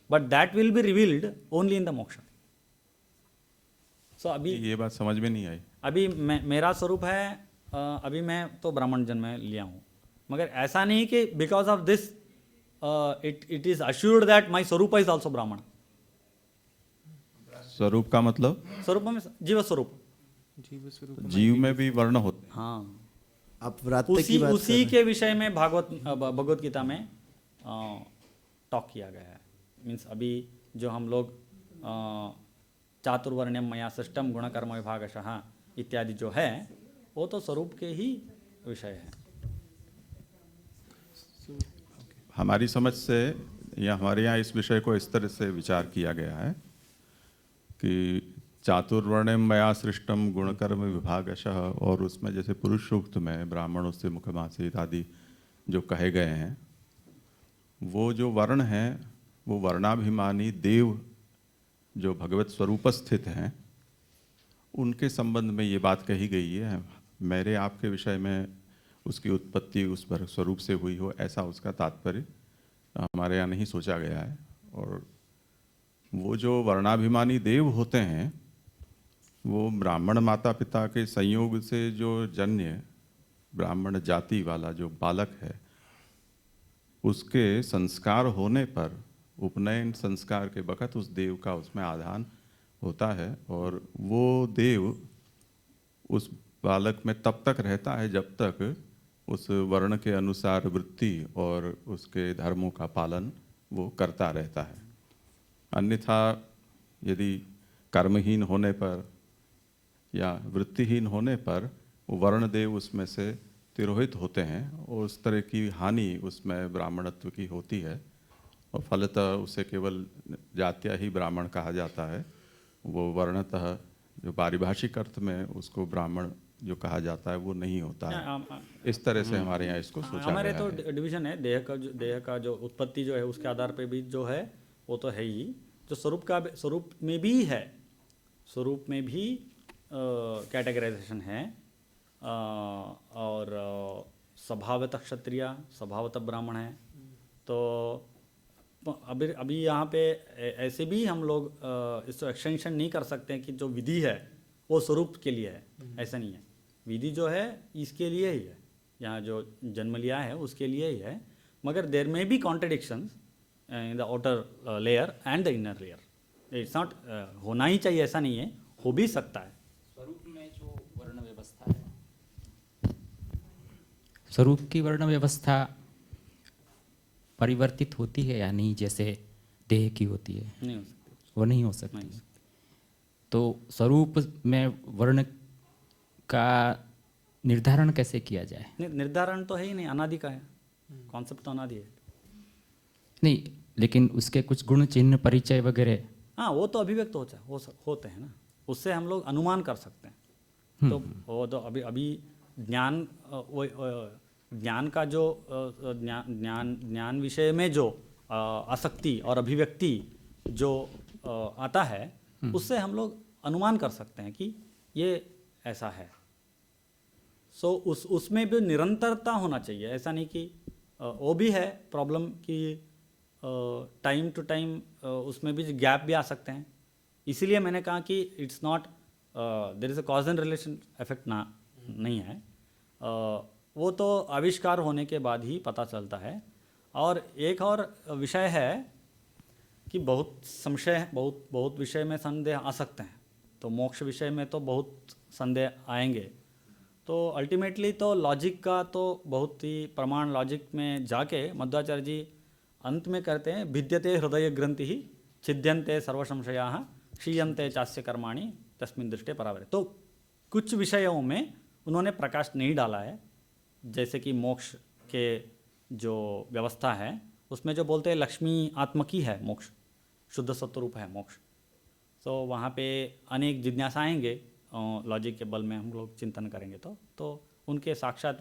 but that will be revealed only in the मोक्ष। सो अभी ये बात समझ में नहीं आई। अभी मेरा स्वरूप है, अभी मैं तो ब्राह्मण जन्म में लिया हूँ, मगर ऐसा नहीं कि because of this it is assured that my स्वरूप इज ऑल्सो ब्राह्मण। स्वरूप का मतलब स्वरूप में जीव स्वरूप, जीव स्वरूप जीव में भी वर्ण होते हैं। हाँ, आप व्रात्य की उसी बात उसी के विषय में भगवत गीता में टॉक किया गया है। मीन्स अभी जो हम लोग चातुर्वर्ण्यम मया सृष्टम गुण कर्म विभागशः इत्यादि जो है वो तो स्वरूप के ही विषय है। हमारी समझ से या हमारे यहाँ इस विषय को इस तरह से विचार किया गया है कि चातुर्वर्ण्यम मया सृष्टम गुणकर्म विभागशः, और उसमें जैसे पुरुष सूक्त में ब्राह्मणों से मुखमासित आदि जो कहे गए हैं, वो जो वर्ण हैं वो वर्णाभिमानी देव जो भगवत स्वरूप स्थित हैं उनके संबंध में ये बात कही गई है। मेरे आपके विषय में उसकी उत्पत्ति उस स्वरूप से हुई हो, ऐसा उसका तात्पर्य हमारे यहाँ नहीं सोचा गया है। और वो जो वर्णाभिमानी देव होते हैं वो ब्राह्मण माता पिता के संयोग से जो जन्य ब्राह्मण जाति वाला जो बालक है उसके संस्कार होने पर उपनयन संस्कार के वक़्त उस देव का उसमें आधान होता है, और वो देव उस बालक में तब तक रहता है जब तक उस वर्ण के अनुसार वृत्ति और उसके धर्मों का पालन वो करता रहता है। अन्यथा यदि कर्महीन होने पर या वृत्तिहीन होने पर वो वर्णदेव उसमें से तिरोहित होते हैं और उस तरह की हानि उसमें ब्राह्मणत्व की होती है, और फलतः उसे केवल जात्या ही ब्राह्मण कहा जाता है। वो वर्णतः जो पारिभाषिक अर्थ में उसको ब्राह्मण जो कहा जाता है वो नहीं होता है। इस तरह से हमारे यहाँ इसको सोचा हमारे गया तो है। डिवीजन है, देह का जो उत्पत्ति जो है उसके आधार पे भी जो है वो तो है ही, जो स्वरूप में भी है, स्वरूप में भी कैटेगराइजेशन है, और स्वभावतः क्षत्रिय स्वभावतः ब्राह्मण है। तो अभी यहाँ पे ऐसे भी हम लोग इसको एक्सटेंशन नहीं कर सकते हैं कि जो विधि है वो स्वरूप के लिए है, ऐसा नहीं है। विधि जो है इसके लिए ही है, यहाँ जो जन्म लिया है उसके लिए ही है, मगर देर में भी contradictions in the outer layer and the inner layer. It's not होना ही चाहिए ऐसा नहीं है, हो भी सकता है। स्वरूप में जो वर्ण व्यवस्था है, स्वरूप की वर्ण व्यवस्था परिवर्तित होती है या नहीं, जैसे देह की होती है? नहीं हो सकती, वो नहीं हो सकती। नहीं हो सकती। तो स्वरूप में वर्ण का निर्धारण कैसे किया जाए? निर्धारण तो है ही नहीं, अनादि का है, कॉन्सेप्ट तो अनादि है। नहीं, लेकिन उसके कुछ गुण चिन्ह परिचय वगैरह, हाँ वो तो अभिव्यक्त होते हैं ना, उससे हम लोग अनुमान कर सकते हैं। तो वो तो अभी ज्ञान ज्ञान का जो ज्ञान विषय में जो आसक्ति और अभिव्यक्ति जो आता है उससे हम लोग अनुमान कर सकते हैं कि ये ऐसा है। सो उसमें भी निरंतरता होना चाहिए, ऐसा नहीं कि वो भी है प्रॉब्लम कि टाइम टू टाइम उसमें भी गैप भी आ सकते हैं। इसीलिए मैंने कहा कि it's not there is a cause and relation effect नहीं है। वो तो आविष्कार होने के बाद ही पता चलता है। और एक और विषय है कि बहुत संशय, बहुत विषय में संदेह आ सकते हैं, तो मोक्ष विषय में तो बहुत संदेह आएंगे। तो अल्टीमेटली तो लॉजिक का तो बहुत ही प्रमाण लॉजिक में जाके मध्वाचार्य जी अंत में करते हैं, भिद्यते हृदय ग्रंथि ही छिद्यन्ते सर्वसंशयाः क्षीयन्ते चास्य कर्माणि तस्मिन् दृष्टे परावरे। तो कुछ विषयों में उन्होंने प्रकाश नहीं डाला है, जैसे कि मोक्ष के जो व्यवस्था है उसमें जो बोलते हैं लक्ष्मी आत्मकी है मोक्ष, शुद्ध सत्वरूप है मोक्ष। तो वहाँ पे अनेक जिज्ञासा आएंगे, लॉजिक के बल में हम लोग चिंतन करेंगे तो उनके साक्षात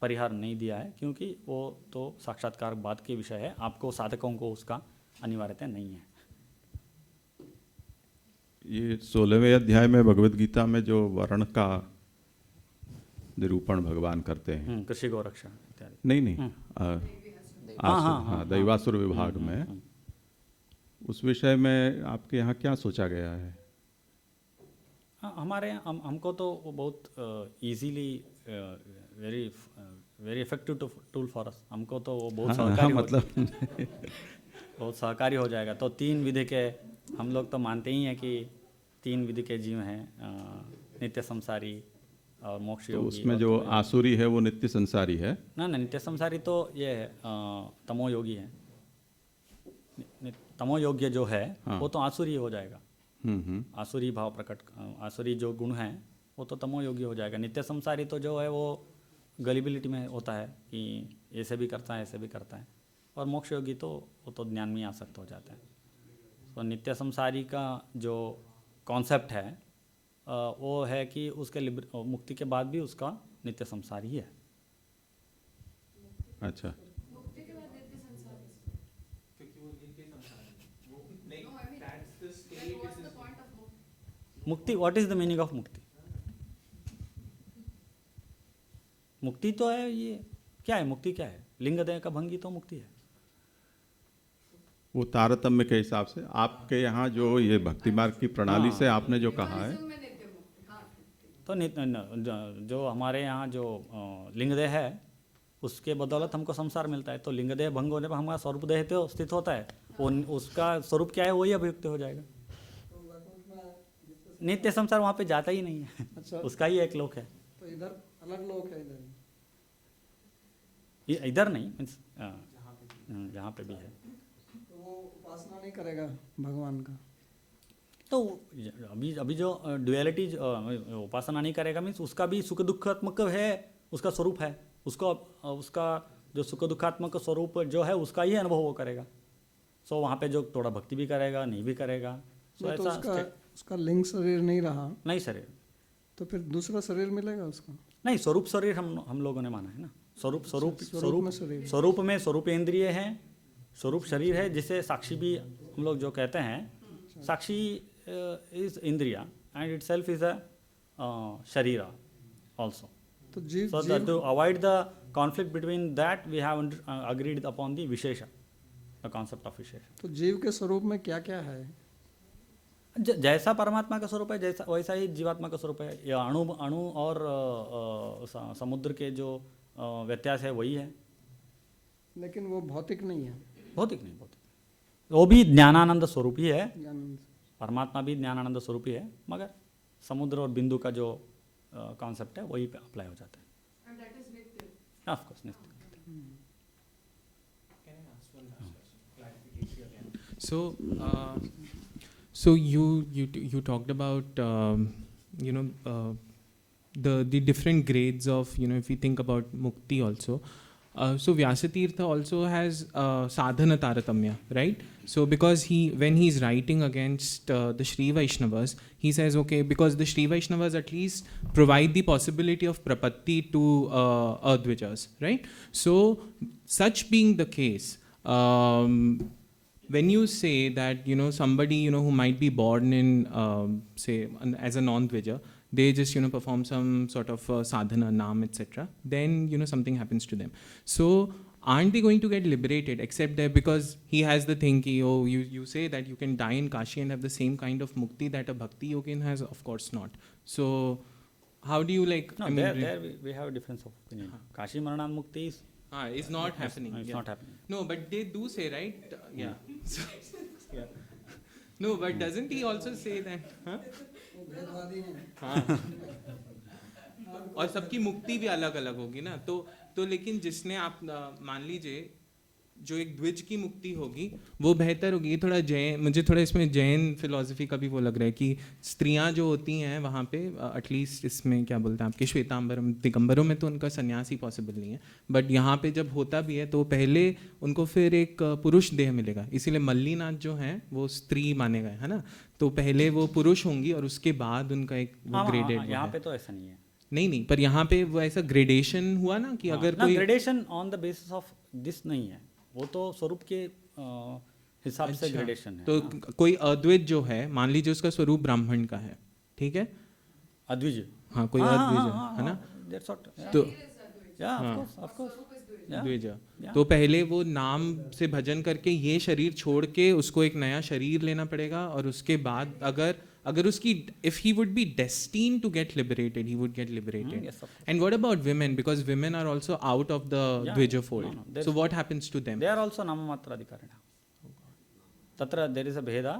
परिहार नहीं दिया है, क्योंकि वो तो साक्षात्कार बाद के विषय है, आपको साधकों को उसका अनिवार्यता नहीं है। ये 16वें अध्याय में भगवत गीता में जो वर्ण का निरूपण भगवान करते हैं, कृषि गौरक्षा इत्यादि, नहीं दैवासुर विभाग में, उस विषय में आपके यहाँ क्या सोचा गया है? हाँ, हमारे हमको तो वो बहुत easily very very effective tool for us. हमको तो वो बहुत सहकारी मतलब बहुत सहकारी हो जाएगा। तो 3 विधि के हम लोग तो मानते ही हैं कि 3 विधि के जीव हैं, नित्य संसारी और मोक्ष तो योगी। उसमें जो आसुरी है वो नित्य संसारी है। ना नित्य संसारी तो ये है, तमो योगी है। तमो योग्य जो है वो तो आसुरी हो जाएगा। आसुरी भाव प्रकट, आसुरी जो गुण है वो तो तमो योगी हो जाएगा। नित्य संसारी तो जो है वो गलिबिलिटी में होता है कि ऐसे भी करता है ऐसे भी करता है। और मोक्ष योगी तो वो तो ज्ञान में आसक्त हो जाता है। तो नित्य संसारी का जो कॉन्सेप्ट है वो है कि उसके मुक्ति के बाद भी उसका नित्य संसारी ही है। अच्छा, मुक्ति, what is the meaning of मुक्ति? मुक्ति तो है ये, क्या है मुक्ति? क्या है? लिंग देह का भंगी तो मुक्ति है। वो तारतम्य के हिसाब से आपके यहाँ जो ये भक्ति मार्ग की प्रणाली से आपने जो कहा है, तो जो हमारे यहाँ जो लिंग देह है उसके बदौलत हमको संसार मिलता है। तो लिंग देह भंग होने पर हमारा स्वरूप देह तो स्थित होता है, वो उसका स्वरूप क्या है वही अभियुक्त हो जाएगा। नित्य संसार वहाँ पे जाता ही नहीं है। अच्छा। उसका ही एक लोक है। तो इधर अलग लोग है इधर? इधर नहीं, मीन्स जहाँ पे भी है। तो वो उपासना नहीं करेगा भगवान का? तो अभी जो ड्युअलिटी उपासना नहीं करेगा मीन्स उसका भी सुख दुखात्मक है, उसका स्वरूप है। उसका जो सुख दुखात्मक स्वरूप जो है उसका ही अनुभव वो करेगा। सो वहाँ पे जो थोड़ा भक्ति भी करेगा नहीं भी करेगा। सो तो ऐसा उसका लिंग शरीर नहीं रहा नहीं शरीर, तो फिर दूसरा शरीर मिलेगा उसको? नहीं, स्वरूप शरीर हम लोगों ने माना है ना। स्वरूप में स्वरूप इंद्रिय है, स्वरूप शरीर है, जिसे साक्षी भी हम लोग जो कहते हैं। साक्षी इज इंद्रिया and it self is a शरीर ऑल्सो। तो जीव So that to avoid the conflict between that, we have agreed upon the Vishesha, the concept of Vishesha. तो जीव के स्वरूप में क्या क्या है? जैसा परमात्मा का स्वरूप है जैसा वैसा ही जीवात्मा का स्वरूप है। ये अणु और समुद्र के जो व्यत्यास है वही है। लेकिन वो भौतिक नहीं है। भौतिक नहीं, भौतिक वो भी ज्ञानानंद स्वरूप ही है। ज्ञानानंद। परमात्मा भी ज्ञानानंद स्वरूप ही है, मगर समुद्र और बिंदु का जो कॉन्सेप्ट है वही पे अप्लाई हो जाता है। ऑफ कोर्स नित्य। So you talked about the different grades of, if we think about mukti also. So Vyasatirtha also has sadhana taratamya, right? So because when he's writing against the Shri Vaishnavas, he says, okay, because the Shri Vaishnavas at least provide the possibility of prapatti to Advijas, right? So such being the case, when you say that, somebody, who might be born in, say, as a non-Dvija, they just, perform some sort of sadhana, naam, etc. Then, something happens to them. So, aren't they going to get liberated? Except that because he has the thing, you say that you can die in Kashi and have the same kind of mukti that a bhakti yogin has? Of course not. So, how do you No, there we have a difference of opinion. Kashi Marana Mukti is it's not happening. It's not happening. No, but they do say, right? Yeah. Yeah. No, but doesn't he also say that? Huh? हाँ. और सबकी मुक्ति भी अलग अलग होगी ना, तो लेकिन जिसने आप मान लीजिए जो एक द्विज की मुक्ति होगी वो बेहतर होगी। ये थोड़ा मुझे थोड़ा इसमें जैन फिलॉसफी का भी वो लग रहा है कि स्त्रियां जो होती हैं वहाँ पे एटलीस्ट इसमें क्या बोलते हैं आपके श्वेतांबरम दिगंबरों में तो उनका सन्यास ही पॉसिबल नहीं है, बट यहाँ पे जब होता भी है तो पहले उनको फिर एक पुरुष देह मिलेगा। इसीलिए मल्लीनाथ जो हैं वो स्त्री माने गए, है ना? तो पहले वो पुरुष होंगी और उसके बाद उनका एक ग्रेडेड। यहाँ पे तो ऐसा नहीं है। नहीं, पर यहाँ पे वो ऐसा ग्रेडेशन हुआ ना कि अगर कोई gradation on the basis of this नहीं है, वो तो स्वरूप के हिसाब से ग्रेडेशन है। तो कोई अद्वैत जो है, मान लीजिए उसका स्वरूप ब्राह्मण का है, ठीक है? अद्विज, हाँ, कोई अद्विज है ना? तो द्विज, तो पहले वो नाम से भजन करके ये शरीर छोड़ के उसको एक नया शरीर लेना पड़ेगा और उसके बाद अगर उसकी if he would be destined to get liberated, he would get liberated. yes, of And what about women? Because women are also out of the Yeah, Dvija fold. no, there's- So what happens to them? They are also namamatra adhikarinah. Tatra there is a bheda,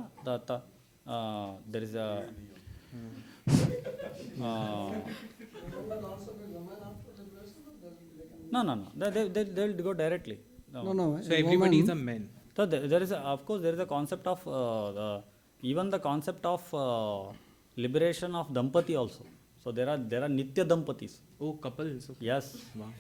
there is a no. They'll go directly. No. So everybody is a man. So there is of course there is a concept of even the concept of liberation of dampati also. So there are nitya dampatis. Oh, couples. Okay. Yes. Wow.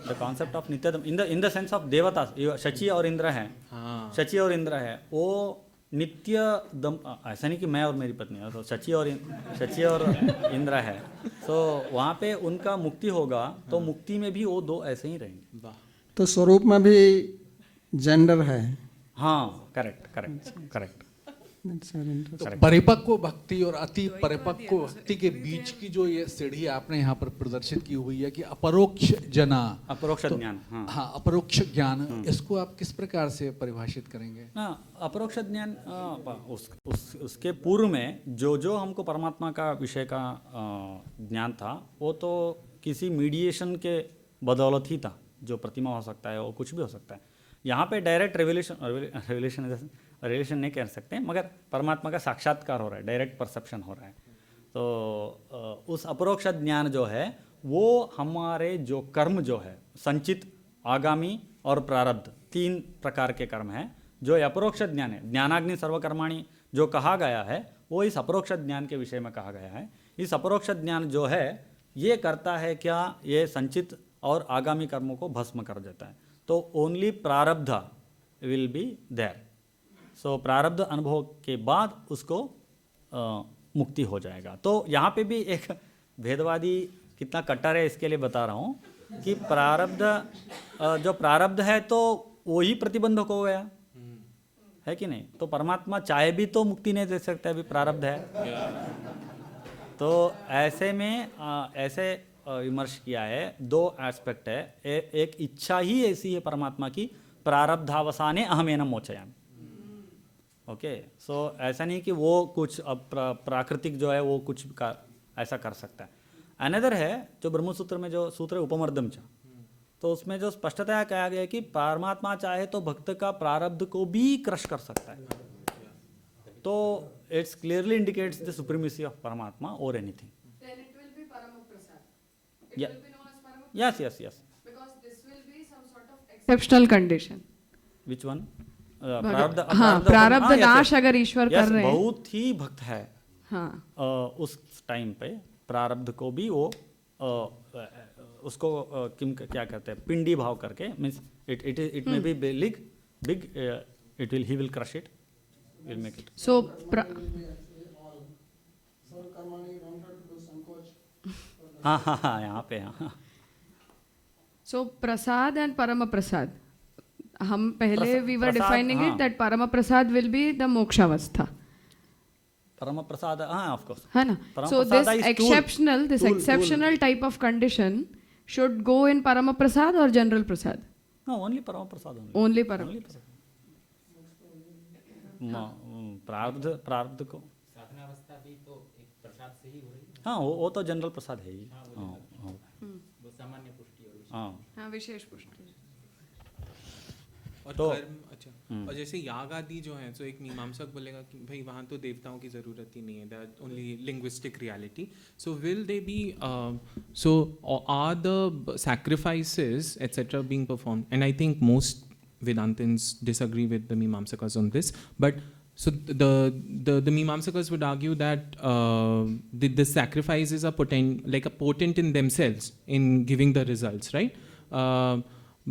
The concept of nitya in the sense of devatas. Shachi और इंद्र हैं. हाँ. शची और इंद्र है वो नित्य दम ऐसा नहीं कि मैं और मेरी पत्नी है तो शची और इंद्र है तो वहाँ पे उनका मुक्ति होगा तो मुक्ति में भी वो दो ऐसे ही रहेंगे. वाह. तो स्वरूप में भी जेंडर है. हाँ करेक्ट. That's very interesting. तो परिपक्व भक्ति और अति परिपक्व भक्ति के बीच की जो ये सीढ़ी आपने यहाँ पर प्रदर्शित की हुई है कि अपरोक्ष ज्ञान. हाँ अपरोक्ष ज्ञान, इसको आप किस प्रकार से परिभाषित करेंगे? ना अपरोक्ष ज्ञान उसके पूर्व में जो हमको परमात्मा का विषय का ज्ञान था वो तो किसी मीडिएशन के बदौलत ही था. जो प्रतिमा हो सकता है वो कुछ भी हो सकता है. यहाँ पे डायरेक्ट रिलेशन नहीं कह सकते मगर परमात्मा का साक्षात्कार हो रहा है, डायरेक्ट परसेप्शन हो रहा है. तो उस अपरोक्ष ज्ञान जो है वो हमारे जो कर्म जो है संचित, आगामी और प्रारब्ध 3 प्रकार के कर्म हैं. जो अपरोक्ष ज्ञान है, ज्ञानाग्नि सर्वकर्माणि जो कहा गया है वो इस अपरोक्ष ज्ञान के विषय में कहा गया है. इस अपरोक्ष ज्ञान जो है ये करता है क्या, ये संचित और आगामी कर्मों को भस्म कर देता है. तो ओनली प्रारब्ध विल बी देयर. सो प्रारब्ध अनुभव के बाद उसको मुक्ति हो जाएगा. तो यहाँ पे भी एक भेदवादी कितना कट्टर है इसके लिए बता रहा हूँ कि प्रारब्ध जो प्रारब्ध है तो वही प्रतिबंधक हो गया है कि नहीं. तो परमात्मा चाहे भी तो मुक्ति नहीं दे सकता, अभी प्रारब्ध है. तो ऐसे में ऐसे विमर्श किया है. 2 एस्पेक्ट है. एक इच्छा ही ऐसी है परमात्मा की प्रारब्धावसाने अहमेन मोचयामि. ओके. सो ऐसा नहीं कि वो कुछ प्राकृतिक जो है वो कुछ ऐसा कर सकता है. अनदर है जो ब्रह्मसूत्र में जो सूत्र है उपमर्दम च, तो उसमें जो स्पष्टतया कहा गया है कि परमात्मा चाहे तो भक्त का प्रारब्ध को भी क्रश कर सकता है. तो it's clearly indicates the supremacy of परमात्मा और anything. Then it will be Paramaprasad. It Yeah. will be known as Paramaprasad. Yes. Because this will be some sort of exceptional condition. Which one? हाँ, प्रारब्ध नाश अगर ईश्वर कर रहे हैं. बहुत ही भक्त है. हाँ. उस टाइम पे प्रारब्ध को भी वो उसको क्या कहते हैं पिंडी भाव करके means it may be big it will he will crush it, will make it. So हाँ यहाँ पे हाँ. So prasad and Paramaprasad. हम पहले we were प्रसाद, defining हाँ. it that Paramaprasad will be the mokshavastha. परम प्रसाद हाँ ऑफ कोर्स. है ना. So this exceptional type of condition should go in Paramaprasad or general prasad? No only param prasad. Only Param. प्रारब्ध को साधनावस्था भी तो एक प्रसाद से ही हो रही है. हाँ वो तो जनरल प्रसाद है ही. वो सामान्य पुष्टि और हाँ. हाँ विशेष पुष्टि. और तो कर्म अच्छा. और जैसे याग आदि जो है तो एक मीमांसक बोलेगा कि भाई वहाँ तो देवताओं की ज़रूरत ही नहीं है, that only linguistic reality. So will they be so are the sacrifices etcetera being performed, and I think most Vedantins disagree with the Mimamsakas on this, but so the Mimamsakas would argue that the sacrifices are potent in themselves in giving the results, right?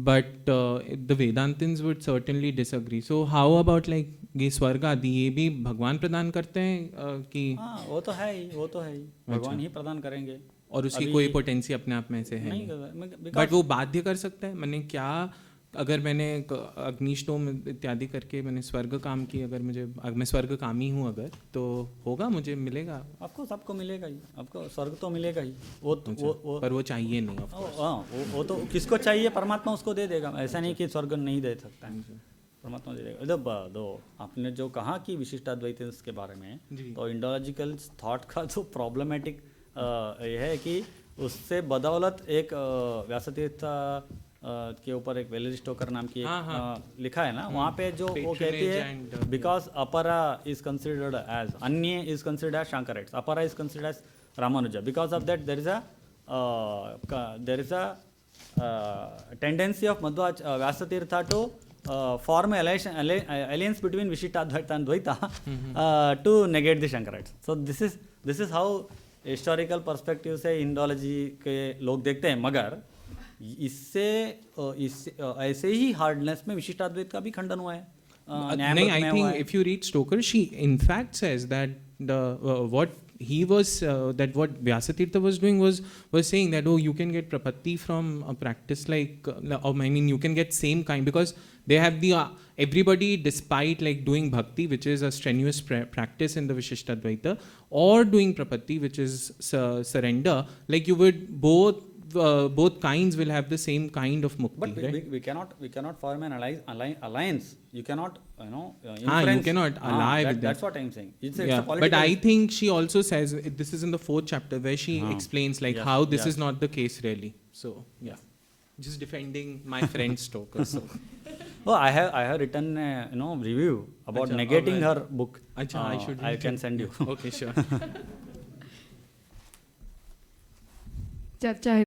But the Vedantins would certainly disagree. So how about like ये स्वर्ग आदि ये भी भगवान प्रदान करते हैं कि हाँ वो तो है ही भगवान ही प्रदान करेंगे. और उसकी कोई पोटेंसी अपने आप में से है नहीं, बट वो बाध्य कर सकता है. मैंने क्या अगर मैंने अग्निष्टोम इत्यादि करके मैंने स्वर्ग काम की, अगर मैं स्वर्ग कामी हूँ अगर, तो होगा मुझे मिलेगा. आपको सबको मिलेगा ही, आपको स्वर्ग तो मिलेगा ही. वो पर वो चाहिए नहीं. हाँ वो तो किसको चाहिए परमात्मा उसको दे देगा. ऐसा नहीं कि स्वर्ग नहीं दे सकता है. परमात्मा जी रहेगा। दो आपने जो कहा कि विशिष्टाद्वैत के बारे में, जी। तो इंडोलॉजिकल थॉट का जो प्रॉब्लमेटिक ये है कि उससे बदौलत एक व्यासतीर्थ के ऊपर एक वेलेरी स्टोकर नाम की एक लिखा है ना, वहाँ पे जो वो कहती है because Apara is considered as anya is considered as Shankarites, Apara is considered as Ramanuja, because of that there is a tendency of Madhva Vyasatirtha to form an alliance between Vishishtadvaita and Dvaita to negate the Shankarites. So this is how historical perspective से इंडोलॉजी के लोग देखते हैं, मगर इससे ऐसे ही हार्डनेस में विशिष्टाद्वैत का भी खंडन हुआ है। नहीं, I think if you read Stoker, she in fact says that what he was that what Vyasatirtha was doing was saying that, oh, you can get prapatti from a practice like I mean you can get same kind, because they have the everybody, despite like doing bhakti, which is a strenuous practice in the Vishishtadvaita, or doing prapatti, which is surrender, like you would both kinds will have the same kind of mukti. But right? we cannot form an alliance. You cannot, you influence. cannot ally with That's them. what I'm saying. It's Yeah, a political. but I think she also says, this is in the 4th chapter where she explains like Yes, how this yes. is not the case really. So yeah, just defending my friend Stoker. So Oh, I have written a review about Acha, negating alright. her book. Acha, I should I read can it. send you. Okay, sure. चर्चा है